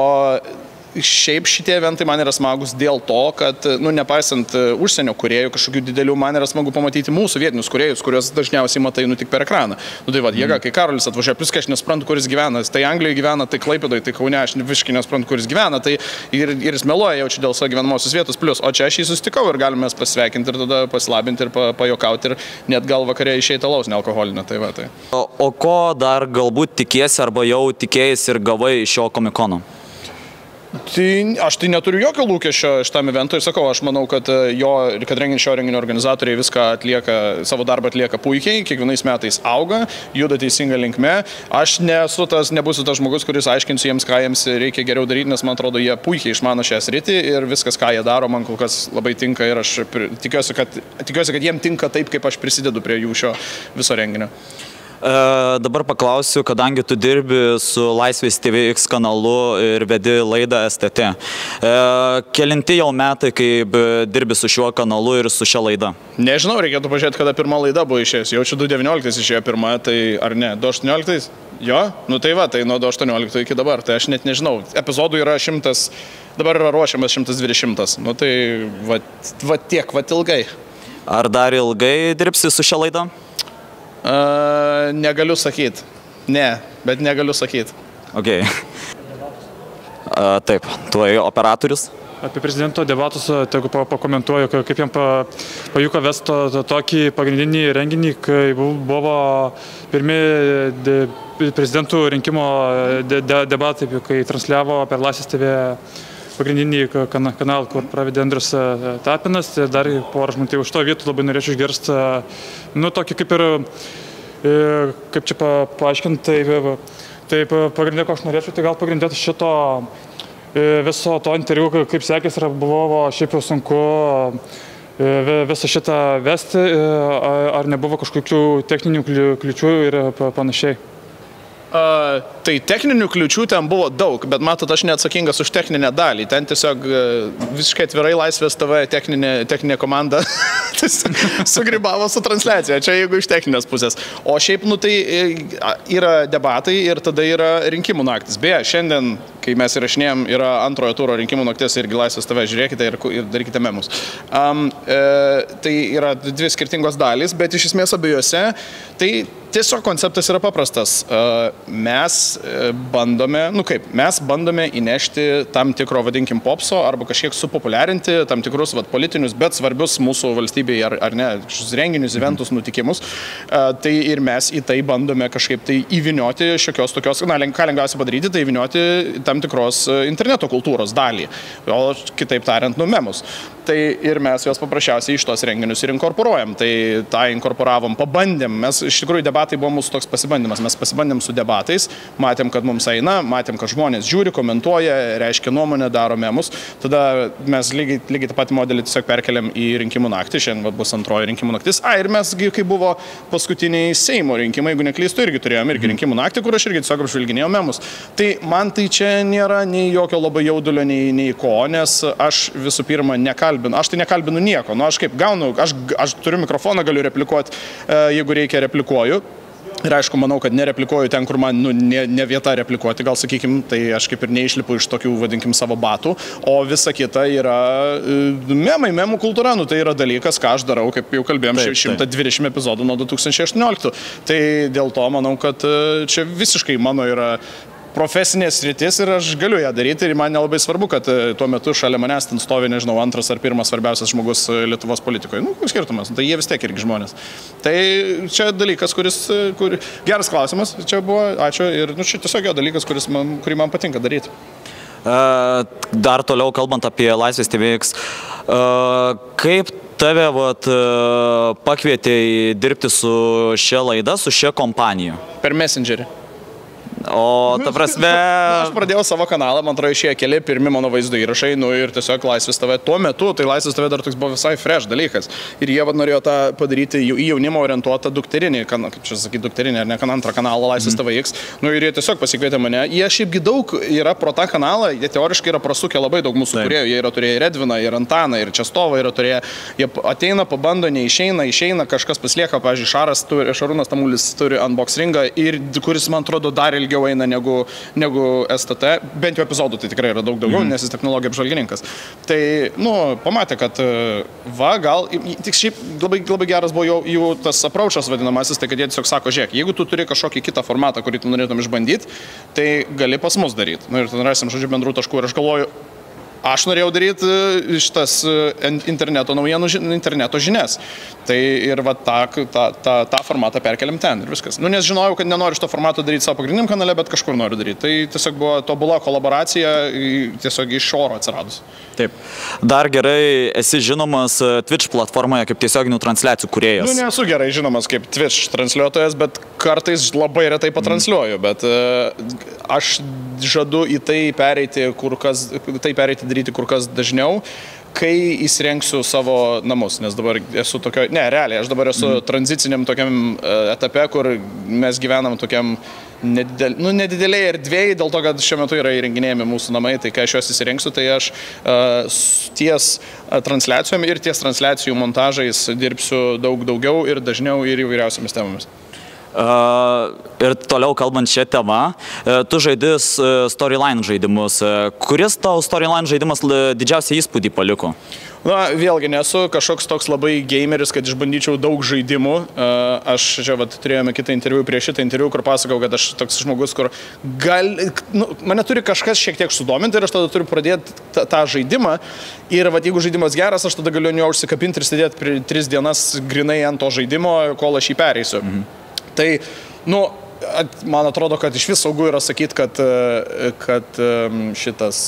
šiaip šitie eventai man yra smagus dėl to, kad, nepaisant užsienio kūrėjų kažkokių didelių, man yra smagu pamatyti mūsų vietinius kūrėjus, kuriuos dažniausiai matai tik per ekraną. Tai va, jėga, kai Karolis atvažiuoja, plus kai aš nesprantu, kuris gyvena, tai Anglijoje gyvena, tai Klaipėdoje, tai Kaune, aš visiškai nesprantu, kuris gyvena, tai ir jis meluoja jaučiu dėl savo gyvenamosios vietos, plus, o čia aš jį susitikau ir galime pasveikinti ir tada pasilabinti ir pajokauti ir net gal vakarė išeiti alaus nealkoholinio. Tai va, tai. O ko dar galbūt tikiesi arba jau tikėjai ir gavai iš šio komikono? Tai aš tai neturiu jokio lūkesčio šitam eventui ir sakau, aš manau, kad šio renginio organizatoriai viską atlieka, savo darbą atlieka puikiai, kiekvienais metais auga, juda teisinga linkme. Aš nebūsiu tas žmogus, kuris aiškinsiu jiems, ką jiems reikia geriau daryti, nes man atrodo, jie puikiai išmano šią sritį ir viskas, ką jie daro, man kol kas labai tinka ir aš tikiuosi, kad jiem tinka taip, kaip aš prisidedu prie jų šio viso renginio. Dabar paklausiu, kadangi tu dirbi su Laisvės TVX kanalu ir vedi laidą STT. Kelinti jau metai, kaip dirbi su šiuo kanalu ir su šia laida? Nežinau, reikėtų pažiūrėti, kada pirma laida buvo išėjęs. Jaučiu 2019 išėjo pirma, tai ar ne, 2018? Jo? Tai va, tai nuo 2018 iki dabar, tai aš net nežinau. Epizodų yra 100, dabar yra ruošiamas 120. Tai va tiek, va ilgai. Ar dar ilgai dirbsi su šia laida? Negaliu sakyti. Ne, bet negaliu sakyti. Ok. Taip, tu operatorius? Apie prezidento debatus tegu pakomentuoju, kaip jam pavyko vesti tokį pagrindinį renginį, kai buvo pirmi prezidentų rinkimo debatai, kai transliavo per Laisvės TV pagrindinį kanalą, kur pravedė Andrius Tapinas, tai dar porą žmonių. Tai už to vietų labai norėčiau išgirsti, tokį kaip ir, kaip čia paaiškinti, tai pagrindė, ko aš norėčiau, tai gal pagrindėti šito viso to interviu, kaip sekės, ir buvo šiaip jau sunku visą šitą vesti, ar nebuvo kažkokių techninių kliūčių ir panašiai. Tai techninių kliūčių ten buvo daug, bet matot, aš neatsakingas už techninę dalį. Ten tiesiog visiškai atvirai Laisvės TV techninė komanda sugribavo su transliacija. Čia jeigu iš techninės pusės. O šiaip, tai yra debatai ir tada yra rinkimų naktis. Beje, šiandien, kai mes įrašinėjom, yra antrojo turo rinkimų naktis irgi Laisvės TV. Žiūrėkite ir darykite memus. Tai yra dvi skirtingos dalys, bet iš esmės abiejose tai tiesiog konceptas yra paprastas. Mes bandome įnešti tam tikro, vadinkim, popso arba kažkiek supopuliarinti tam tikrus politinius, bet svarbius mūsų valstybei ar ne, renginius, eventus, nutikimus. Tai ir mes į tai bandome kažkaip tai įvinioti šiokios tokios, ką lengviausia padaryti, tai įvinioti tam tikros interneto kultūros dalį, o kitaip tariant, memus. Tai ir mes juos paprasčiausiai iš tos renginius ir inkorporuojam. Tai tą inkorporavom, pabandėm. Mes iš tikrųjų debatai buvo mūsų toks pasibandymas. Mes pasibandėm su debatais, matėm, kad mums eina, matėm, kad žmonės žiūri, komentuoja, reiškia nuomonę, daro memus. Tada mes lygiai tą patį modelį tiesiog perkeliam į rinkimų naktį. Šiandien bus antroji rinkimų naktis. Ir mes, kai buvo paskutiniai Seimo rinkimai, jeigu neklystu, irgi turėjom rinkimų naktį, kur aš irgi tiesiog apžvelginėjau memus. Tai man tai čia nėra nei jokio labai jaudulio, nei ko, nes aš visų pirma aš tai nekalbinu nieko. Aš kaip gaunu, aš turiu mikrofoną, galiu replikuoti, jeigu reikia replikuoju. Ir aišku, manau, kad nereplikuoju ten, kur man ne vieta replikuoti, gal sakykim, tai aš kaip ir neišlipu iš tokių, vadinkim, savo batų, o visa kita yra memų kultūra, tai yra dalykas, ką aš darau, kaip jau kalbėjom, 120 epizodų nuo 2018. Tai dėl to manau, kad čia visiškai mano yra profesinė sritis ir aš galiu ją daryti ir man nelabai svarbu, kad tuo metu šalia manęs ten stovi, nežinau, antras ar pirmas svarbiausias žmogus Lietuvos politikoje. Koks skirtumas, tai jie vis tiek irgi žmonės. Tai čia dalykas, geras klausimas, čia buvo, ačiū, ir čia tiesiog jo dalykas, kurį man patinka daryti. Dar toliau kalbant apie Laisvės TVX, kaip tave pakvietė dirbti su šia laida, su šia kompanija? Per Messengerį. O ta prasme... Aš pradėjau savo kanalą, man atrodo, išėjo keli pirmi mano vaizdo įrašai, ir tiesiog Laisvės TV. Tuo metu, tai Laisvės TV dar toks buvo visai fresh dalykas. Ir jie norėjo tą padaryti į jaunimą orientuotą dukterinį, kaip čia sakyti, dukterinį, ar ne, antrą kanalą Laisvės TVX. Ir jie tiesiog pasikvietė mane. Jie šiaipgi daug yra pro tą kanalą, jie teoriškai yra prasukę labai daug mūsų kūrėjų. Jie yra turėję ir Edviną, ir Antaną, ir Čestovą yra turėję. Jie ateina, pabando, išeina, kažkas paslieka, pavyzdžiui, Šarūnas Tamulis turi unbox ringą, kuris, man atrodo, dar ilgiau eina negu STT, bent jau epizodų tai tikrai yra daug daugiau, nes jis technologija apžvalgininkas. Tai, pamatė, kad gal, tik šiaip labai geras buvo jų tas approachas vadinamasis, tai kad jie tiesiog sako, žiūrėk, jeigu tu turi kažkokį kitą formatą, kurį tu norėtum išbandyti, tai gali pas mus daryti. Ir ten rasim, žodžiu, bendrų taškų ir aš galvoju, aš norėjau daryti šitas interneto žinias. Tai ir tą formatą perkeliam ten ir viskas. Nes žinojau, kad nenoriu šito formato daryti savo pagrindiniam kanale, bet kažkur noriu daryti. Tai tiesiog buvo tobula kolaboracija, tiesiog iš oro atsiradus. Taip. Dar gerai esi žinomas Twitch platformoje kaip tiesioginių transliacijų kūrėjas. Nesu gerai žinomas kaip Twitch transliuotojas, bet kartais labai retai patransliuoju. Bet aš žadu į tai pereiti daryti kur kas dažniau, kai įsirengsiu savo namus, nes dabar esu realiai, aš dabar esu tranziciniam tokiam etape, kur mes gyvenam tokiam nedidelėje erdvėje, dėl to, kad šiuo metu yra įrenginėjami mūsų namai, tai kai aš juos įsirengsiu, tai aš ties transliacijom ir ties transliacijų montažais dirbsiu daug daugiau ir dažniau ir įvairiausiamis temomis. Ir toliau kalbant šią temą, tu žaidi storyline žaidimus. Kuris tau storyline žaidimas didžiausią įspūdį paliko? Vėlgi nesu kažkoks toks labai gameris, kad išbandyčiau daug žaidimų. Aš čia turėjome kitą interviu prieš šitą interviu, kur pasakau, kad aš toks žmogus, kur mane turi kažkas šiek tiek sudominti ir aš tada turiu pradėti tą žaidimą. Ir jeigu žaidimas geras, aš tada galiu jo užsikabinti ir sėdėti 3 dienas grinai ant to žaidimo, kol aš jį pereisiu. Tai, man atrodo, kad iš vis saugu yra sakyti, kad šitas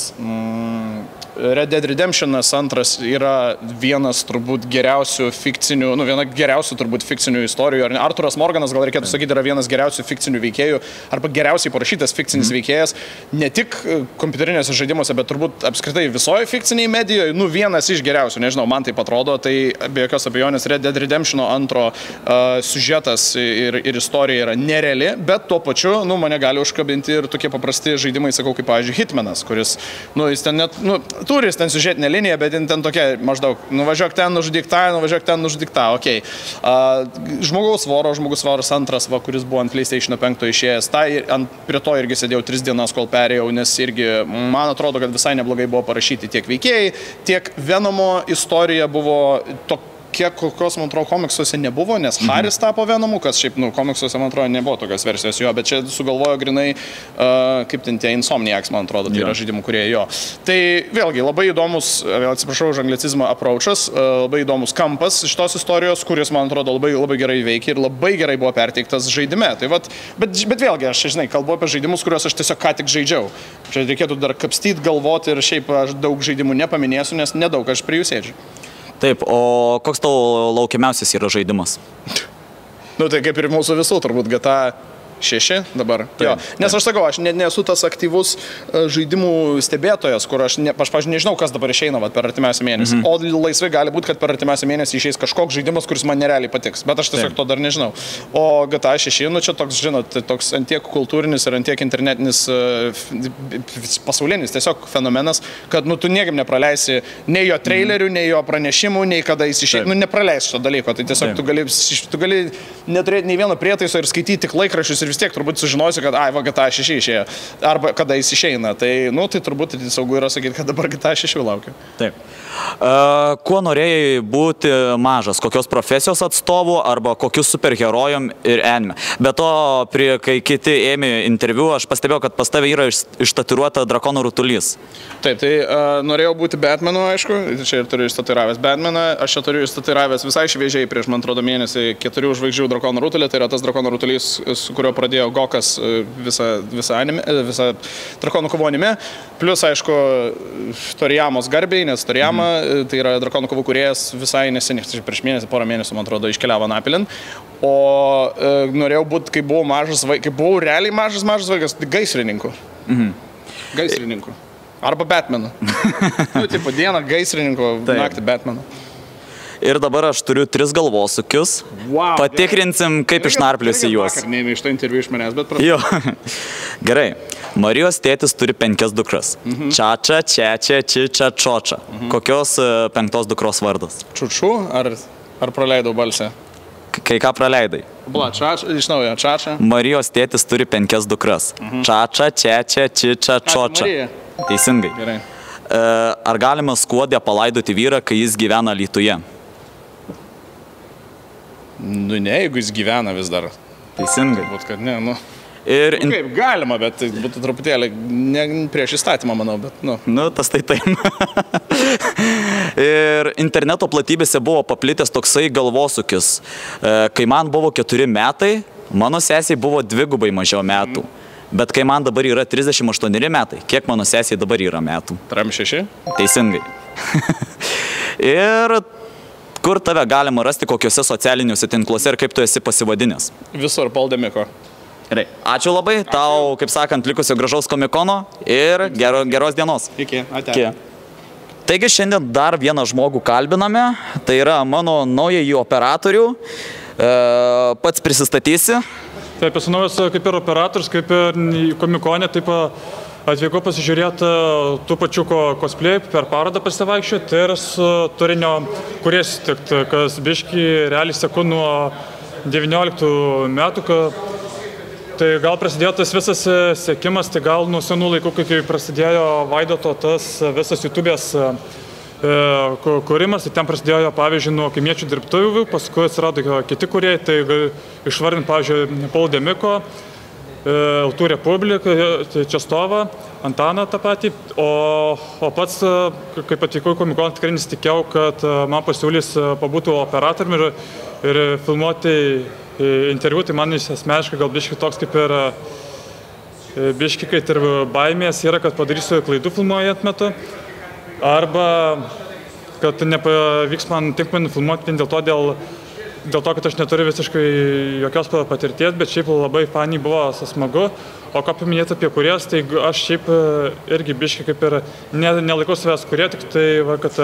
Red Dead Redemption'as antras yra vienas turbūt geriausių fikcinių, viena geriausių turbūt fikcinių istorijų. Arturas Morganas, gal reikėtų sakyti, yra vienas geriausių fikcinių veikėjų arba geriausiai parašytas fikcinis veikėjas, ne tik kompiuterinėse žaidimuose, bet turbūt apskritai visoje fikciniai medijoje, vienas iš geriausių, nežinau, man taip atrodo, tai be jokios abejonės Red Dead Redemption'o antro siužetas ir istorija yra nereali, bet tuo pačiu, mane gali užkabinti ir tokie paprasti žaidimai, sakau, kaip, pavyzdžiui, Hitmanas, kuris, jis ten net, turi ten siužetinę liniją, bet ten tokia maždaug, nuvažiuok ten, nužudyk tą, okei. Žmogaus voras antras, kuris buvo ant PlayStation 5 išėjęs, prie to irgi sėdėjau 3 dienas, kol perėjau, nes irgi, man atrodo, kad visai neblogai buvo parašyti tiek veikėjai, tiek Venomo istorija buvo kokios, man atrodo, komiksuose nebuvo, nes Haris tapo Venomu, kas šiaip, komiksuose, man atrodo, nebuvo tokios versijos jo, bet čia sugalvojo grinai, kaip ten tie Insomniacs, man atrodo, tai yra žaidimų, kurie jo. Tai vėlgi, labai įdomus, atsiprašau už anglicizmą, approachas, labai įdomus kampas šitos istorijos, kuris, man atrodo, labai, labai gerai veikia ir labai gerai buvo perteiktas žaidime. Tai bet vėlgi, aš, žinai, kalbu apie žaidimus, kuriuos aš tiesiog ką tik žaidžiau. Čia reikėtų dar kapstyti, galvoti ir šiaip aš daug žaidimų nepaminėsiu, nes nedaug aš prie jų sėdžiu. Taip, o koks tavo laukiamiausias yra žaidimas? Tai kaip ir mūsų visų, turbūt GTA 6 dabar. Jo. Nes aš sakau, aš nesu tas aktyvus žaidimų stebėtojas, kur aš pavyzdžiui, nežinau, kas dabar išeina per artimiausią mėnesį. O laisvai gali būti, kad per artimiausią mėnesį išeis kažkoks žaidimas, kuris man nerealiai patiks. Bet aš tiesiog to dar nežinau. O GTA 6, čia toks, žinot, toks antiek kultūrinis ir antiek internetinis pasaulinis tiesiog fenomenas, kad tu niekam nepraleisi nei jo trailerių, nei jo pranešimų, nei kada jis išeina. Nepraleisi šito dalyko. Tai tiesiog tu gali neturėti nei vieno prietaiso ir skaityti tik laikraščius ir vis tiek turbūt sužinosi, kad GTA 6 išėjo, arba kada jis išeina. Tai turbūt saugu yra sakyti, kad dabar GTA 6 laukiu. Taip. Kuo norėjai būti mažas? Kokios profesijos atstovų arba kokius superherojum ir anime? Be to, kai kiti ėmė interviu, aš pastebėjau, kad pas tave yra ištatuiruota drakono rutulys. Taip, tai norėjau būti Batmanu, aišku, čia ir turiu ištatuiravęs Batmaną, aš čia turiu ištatuiravęs visai šviežiai prieš, man atrodo, mėnesį 4 žvaigždžių drakono rutulį, tai yra tas drakono rutulys, su kurio pradėjo Gokas visą drakonų kovų anime, plus, aišku, Toriyamos garbiai, nes Toriyama tai yra drakonų kovų kūrėjas visai neseniai, prieš mėnesį, porą mėnesių, man atrodo, iškeliavo Napilin. O norėjau būti, kai buvau mažas vaikas, kai buvau realiai mažas vaikas, gaisrininku. Gaisrininku. Arba Batmanu. Tipo dieną gaisrininku, naktį Batmanu. Ir dabar aš turiu 3 galvosukius. Wow, patikrinsim, kaip išnarpliusi juos. Vakar neėmė iš to interviu iš manęs, bet jo. Gerai. Marijos tėtis turi 5 dukras. Čača, Čečia, Čičia, Čoča. Kokios 5 dukros vardas? Čuču ar praleidau balsę? Kai ką praleidai? Čača, iš naujo, Čača. Marijos tėtis turi 5 dukras. Čača, Čečia, Čičia, Čoča. Teisingai. Gerai. Ar galima skuodė palaidoti vyrą, kai jis gyvena Alytuje? Ne, jeigu jis gyvena vis dar. Teisingai. Būt, kad ne, Ir kaip galima, bet tai būtų truputėlį ne prieš įstatymą, manau, bet, tas tai taip. Ir interneto platybėse buvo paplitęs toksai galvosūkis. Kai man buvo 4 metai, mano sesiai buvo 2 mažiau metų. Bet kai man dabar yra 38 metai, kiek mano sesiai dabar yra metų? 36? Teisingai. Ir kur tave galima rasti, kokiuose socialiniuose tinkluose ir kaip tu esi pasivadinęs? Visur, Paul Demiko. Gerai. Ačiū labai, tau, kaip sakant, likusio gražaus komikono ir geros dienos. Iki, ate. Taigi šiandien dar vieną žmogų kalbiname, tai yra mano naująjį operatorių. Pats prisistatysi. Taip, esu naujas kaip ir operatorius, kaip ir komikonė, taip atvykau pasižiūrėti tų pačių cosplay, per parodą pasivaikščioti, tai yra su turinio kūrėjas, kas biškį realiai seku nuo 19 metų, tai gal prasidėjo tas visas sekimas, tai gal nuo senų laikų, kai prasidėjo Vaidoto tas visas YouTube'ės kūrimas, tai ten prasidėjo, pavyzdžiui, nuo kaimiečių dirbtuvių, paskui atsirado kiti kūrėjai, tai išvardint, pavyzdžiui, Paul Demiko, L2 Republiką, Čestovą, Antaną tą patį, o pats, kaip atvykau į Komikoną, tikrai nesitikėjau, kad man pasiūlys pabūti operatoriumi ir filmuoti interviu, tai man asmeniškai gal biški toks kaip ir biški, kaip ir baimės yra, kad padarysiu klaidų filmuojant metu, arba kad nepavyks man tinkamai nufilmuoti vien dėl to, kad aš neturiu visiškai jokios patirties, bet šiaip labai faniai buvo smagu. O ką paminėti apie kūrėjas, tai aš šiaip irgi biški kaip ir nelaikau savęs kūrė, tik tai, kad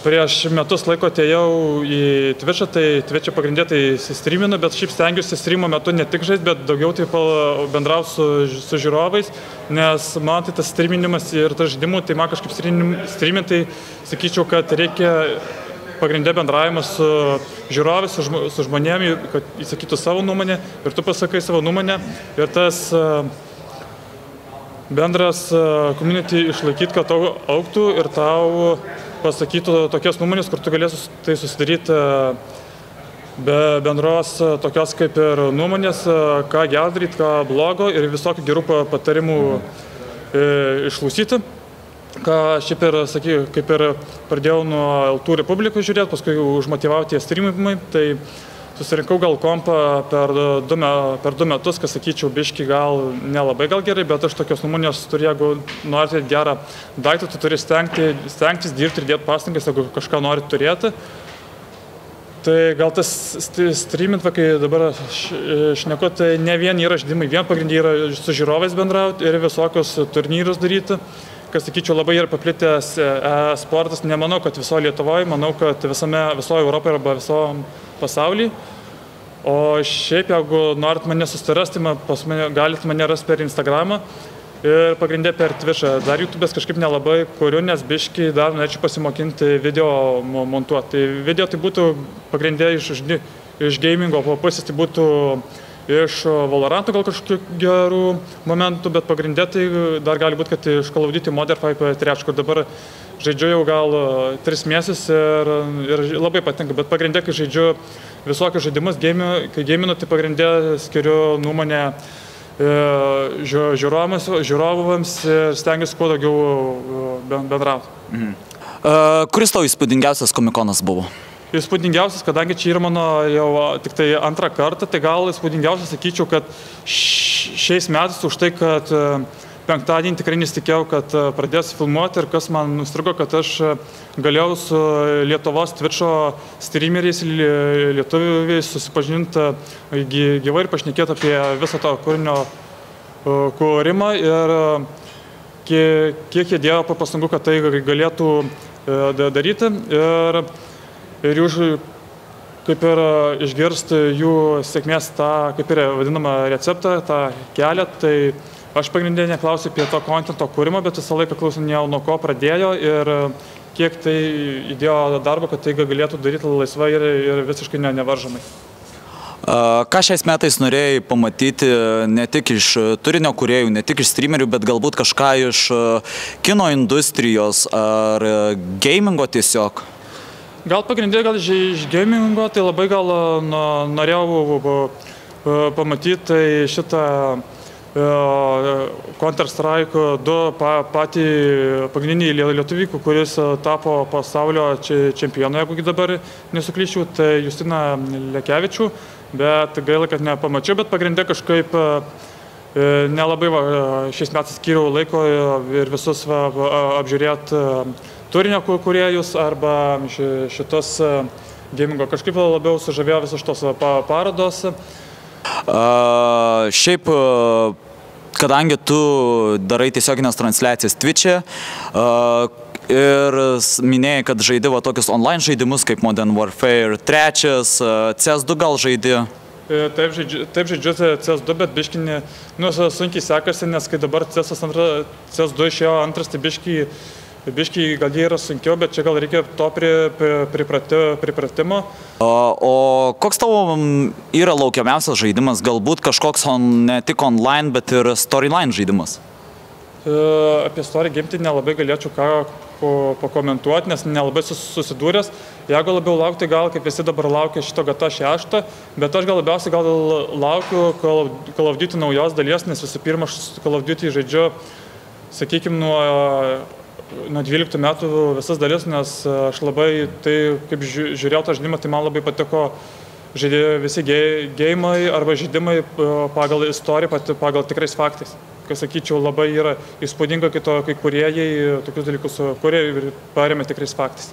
prieš metus laiko atėjau į Twitch'ą, tai Twitch'ą pagrindė tai streaminu, bet šiaip stengiuosi streamo metu ne tik žaisti, bet daugiau taip bendrauti su žiūrovais, nes man tai tas streaminimas ir tas žaidimų, tai man kažkaip streamint, tai sakyčiau, kad reikia pagrindė bendravimas su žiūrovais, su žmonėmi, kad įsakytų savo nuomonę ir tu pasakai savo nuomonę ir tas bendras community išlaikyti, kad tau augtų ir tau pasakytų tokias nuomonės, kur tu galėsi tai susidaryti be bendros tokios kaip ir nuomonės, ką gero daryti, ką blogo ir visokių gerų patarimų išklausyti. Ką šiaip ir, kaip ir pradėjau nuo L2 Republikų žiūrėti, paskui užmotyvavo tie streamimai, tai susirinkau gal kompą per du metus, kas sakyčiau, biški gal nelabai gal gerai, bet aš tokios nuomonės turiu, jeigu nori turėti gerą daiktą, tu turi stengtis dirbti ir dėti pastangas, jeigu kažką nori turėti. Tai gal tas streamint, kai dabar šneku, tai ne vien yra žaidimai, vien pagrindė yra su žiūrovais bendrauti ir visokius turnyrus daryti. Kas, sakyčiau, labai yra paplitęs sportas, nemanau, kad visoje Lietuvoje, manau, kad visoje Europoje arba visoje pasaulyje. O šiaip, jeigu norit mane susirasti, galite mane rasti per Instagramą ir pagrindė per Twitch'ą. Dar YouTube'as kažkaip nelabai kuriu, nes biški dar norėčiau pasimokinti video montuoti. Tai video tai būtų pagrindė iš gamingo, o pusės tai būtų iš Valoranto gal kažkokių gerų momentų, bet pagrindė tai dar gali būti, kad iš Call of Duty Modern Warfare 3, kur dabar žaidžiu jau gal 3 mėnesius ir labai patinka, bet pagrindė, kai žaidžiu visokius žaidimus, kai gaminu, tai pagrindė skiriu nuomonę žiūrovams ir stengiuosi kuo daugiau bendrauti. Kuris tau įspūdingiausias Komikonas buvo? Įspūdingiausias, kadangi čia yra mano jau tik tai antrą kartą, tai gal įspūdingiausias sakyčiau, kad šiais metais už tai, kad penktadienį tikrai nesitikėjau, kad pradėsiu filmuoti ir kas man nustrigo, kad aš galėjau su Lietuvos Twitch'o streameriais lietuviais susipažinti gyvai ir pašnekėti apie visą to kūrinio kūrimą ir kiek jie dėjo pastangų, kad tai galėtų daryti. Ir jūs kaip ir išgirsti jų sėkmės tą, kaip ir vadinamą receptą, tą kelią, tai aš pagrindinė neklausiu apie to kontento kūrimą, bet visą laiką klausinėjau, nuo ko pradėjo ir kiek tai įdėjo darbo, kad tai galėtų daryti laisvai ir visiškai nevaržomai. Ką šiais metais norėjai pamatyti ne tik iš turinio kūrėjų, ne tik iš streamerių, bet galbūt kažką iš kino industrijos ar gamingo tiesiog? Gal pagrindė, gal iš gamingo, tai labai gal norėjau pamatyti šitą Counter-Strike 2 patį pagrindinį lietuvį, kuris tapo pasaulio čempionu, jeigu dabar nesuklyščiau, tai Justiną Lekevičių, bet gaila, kad nepamačiau, bet pagrindė kažkaip nelabai šiais metais skyriau laiko ir visus apžiūrėti turinio kūrėjus arba šitos gamingo. Kažkaip labiau sužavėjo visos šitos parodos. Šiaip, kadangi tu darai tiesioginės transliacijas Twitch'e ir minėjai, kad žaidi tokius online žaidimus kaip Modern Warfare 3, CS2 gal žaidi? Taip žaidžiu CS2, bet biškinį sunkiai sekasi, nes kai dabar CS2 išėjo antras, tai biškiai gal jie yra sunkiau, bet čia gal reikia to pripratimo. O koks tavo yra laukiamiausias žaidimas? Galbūt kažkoks ne tik online, bet ir storyline žaidimas? Apie story game tai nelabai galėčiau ką pakomentuoti, nes nelabai susidūręs. Jeigu labiau laukti, gal kaip visi dabar laukia šito GTA 6, bet aš gal labiausiai laukiu Call of Duty naujos dalies, nes visų pirma, aš Call of Duty žaidžiu, sakykime, nuo 12 metų visas dalis, nes aš labai, tai kaip žiūrėjau tą žaidimą, tai man labai patiko visi geimai arba žaidimai pagal istoriją, pagal tikrais faktais. Kas sakyčiau, labai yra įspūdinga, kai kūrėjai tokius dalykus kuria ir paremia tikrais faktais.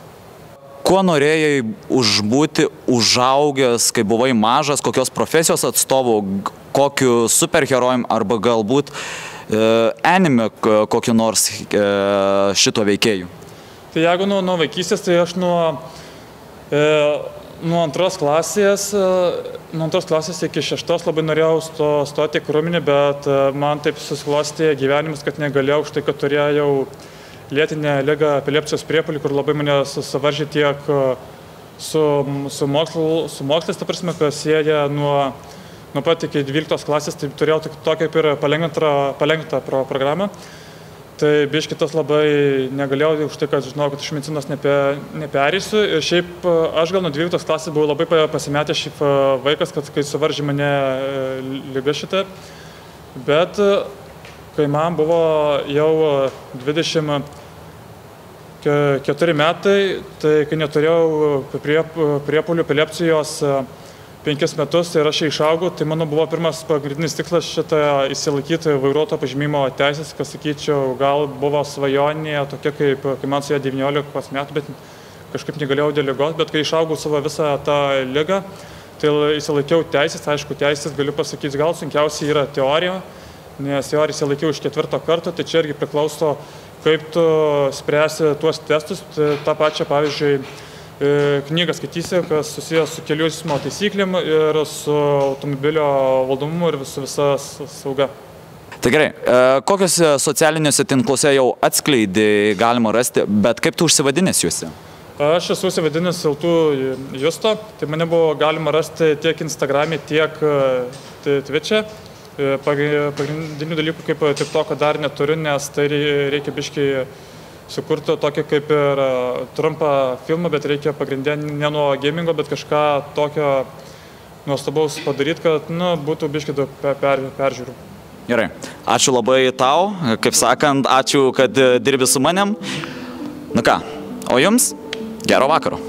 Kuo norėjai užbūti užaugęs, kai buvai mažas, kokios profesijos atstovų, kokiu superherojum arba galbūt anime kokiu nors šito veikėjų? Tai jeigu nuo vaikystės, tai aš nuo antros klasės iki 6 labai norėjau stoti į kariuomenę, bet man taip susiklostė gyvenimas, kad negalėjau už tai, kad turėjau lėtinę ligą epilepsijos priepuolį, kur labai mane suvaržė tiek su mokslas, ta prasme, kas sieja nuo pat iki 12 klasės, tai turėjau tokią kaip ir palengvintą programą. Tai biškitas labai negalėjau už tai, kad žinau, kad iš medicinos neperėsiu. Ir šiaip aš gal nuo 12 klasės buvau labai pasimetęs šiaip vaikas, kad kai suvaržė mane liga šitą. Bet kai man buvo jau 24 metai, tai kai neturėjau priepuolių epilepsijos 5 metus ir aš išaugau, tai mano buvo pirmas pagrindinis tikslas šitą įsilaikyti vairuotojo pažymėjimo teisės, kas sakyčiau, gal buvo svajonė tokia, kai man suėjo 19 metų, bet kažkaip negalėjau dėl ligos, bet kai išaugau savo visą tą ligą, tai įsilaikiau teisės, aišku, teisės galiu pasakyti, gal sunkiausiai yra teorija, nes teoriją įsilaikiau iš 4 karto, tai čia irgi priklauso, kaip tu spręsi tuos testus, tą pačią, pavyzdžiui, knygą skaitysi, kas susijęs su kelių eismo taisyklėm ir su automobilio valdomumu ir su visa sauga. Tai gerai, kokiuose socialiniuose tinkluose jau atskleidai galima rasti, bet kaip tu užsivadinęs juose? Aš esu užsivadinęs Iltų Justo, tai mane buvo galima rasti tiek Instagram'e, tiek Twitch'e. Pagrindinių dalykų kaip TikTok'o dar neturiu, nes tai reikia biškai sukurti tokį kaip ir trumpą filmą, bet reikia pagrindę ne nuo gamingo, bet kažką tokio nuostabaus padaryti, kad būtų biškai daug peržiūrų. Gerai, ačiū labai tau, kaip sakant, ačiū, kad dirbi su manim. Nu ką, o jums gero vakaro.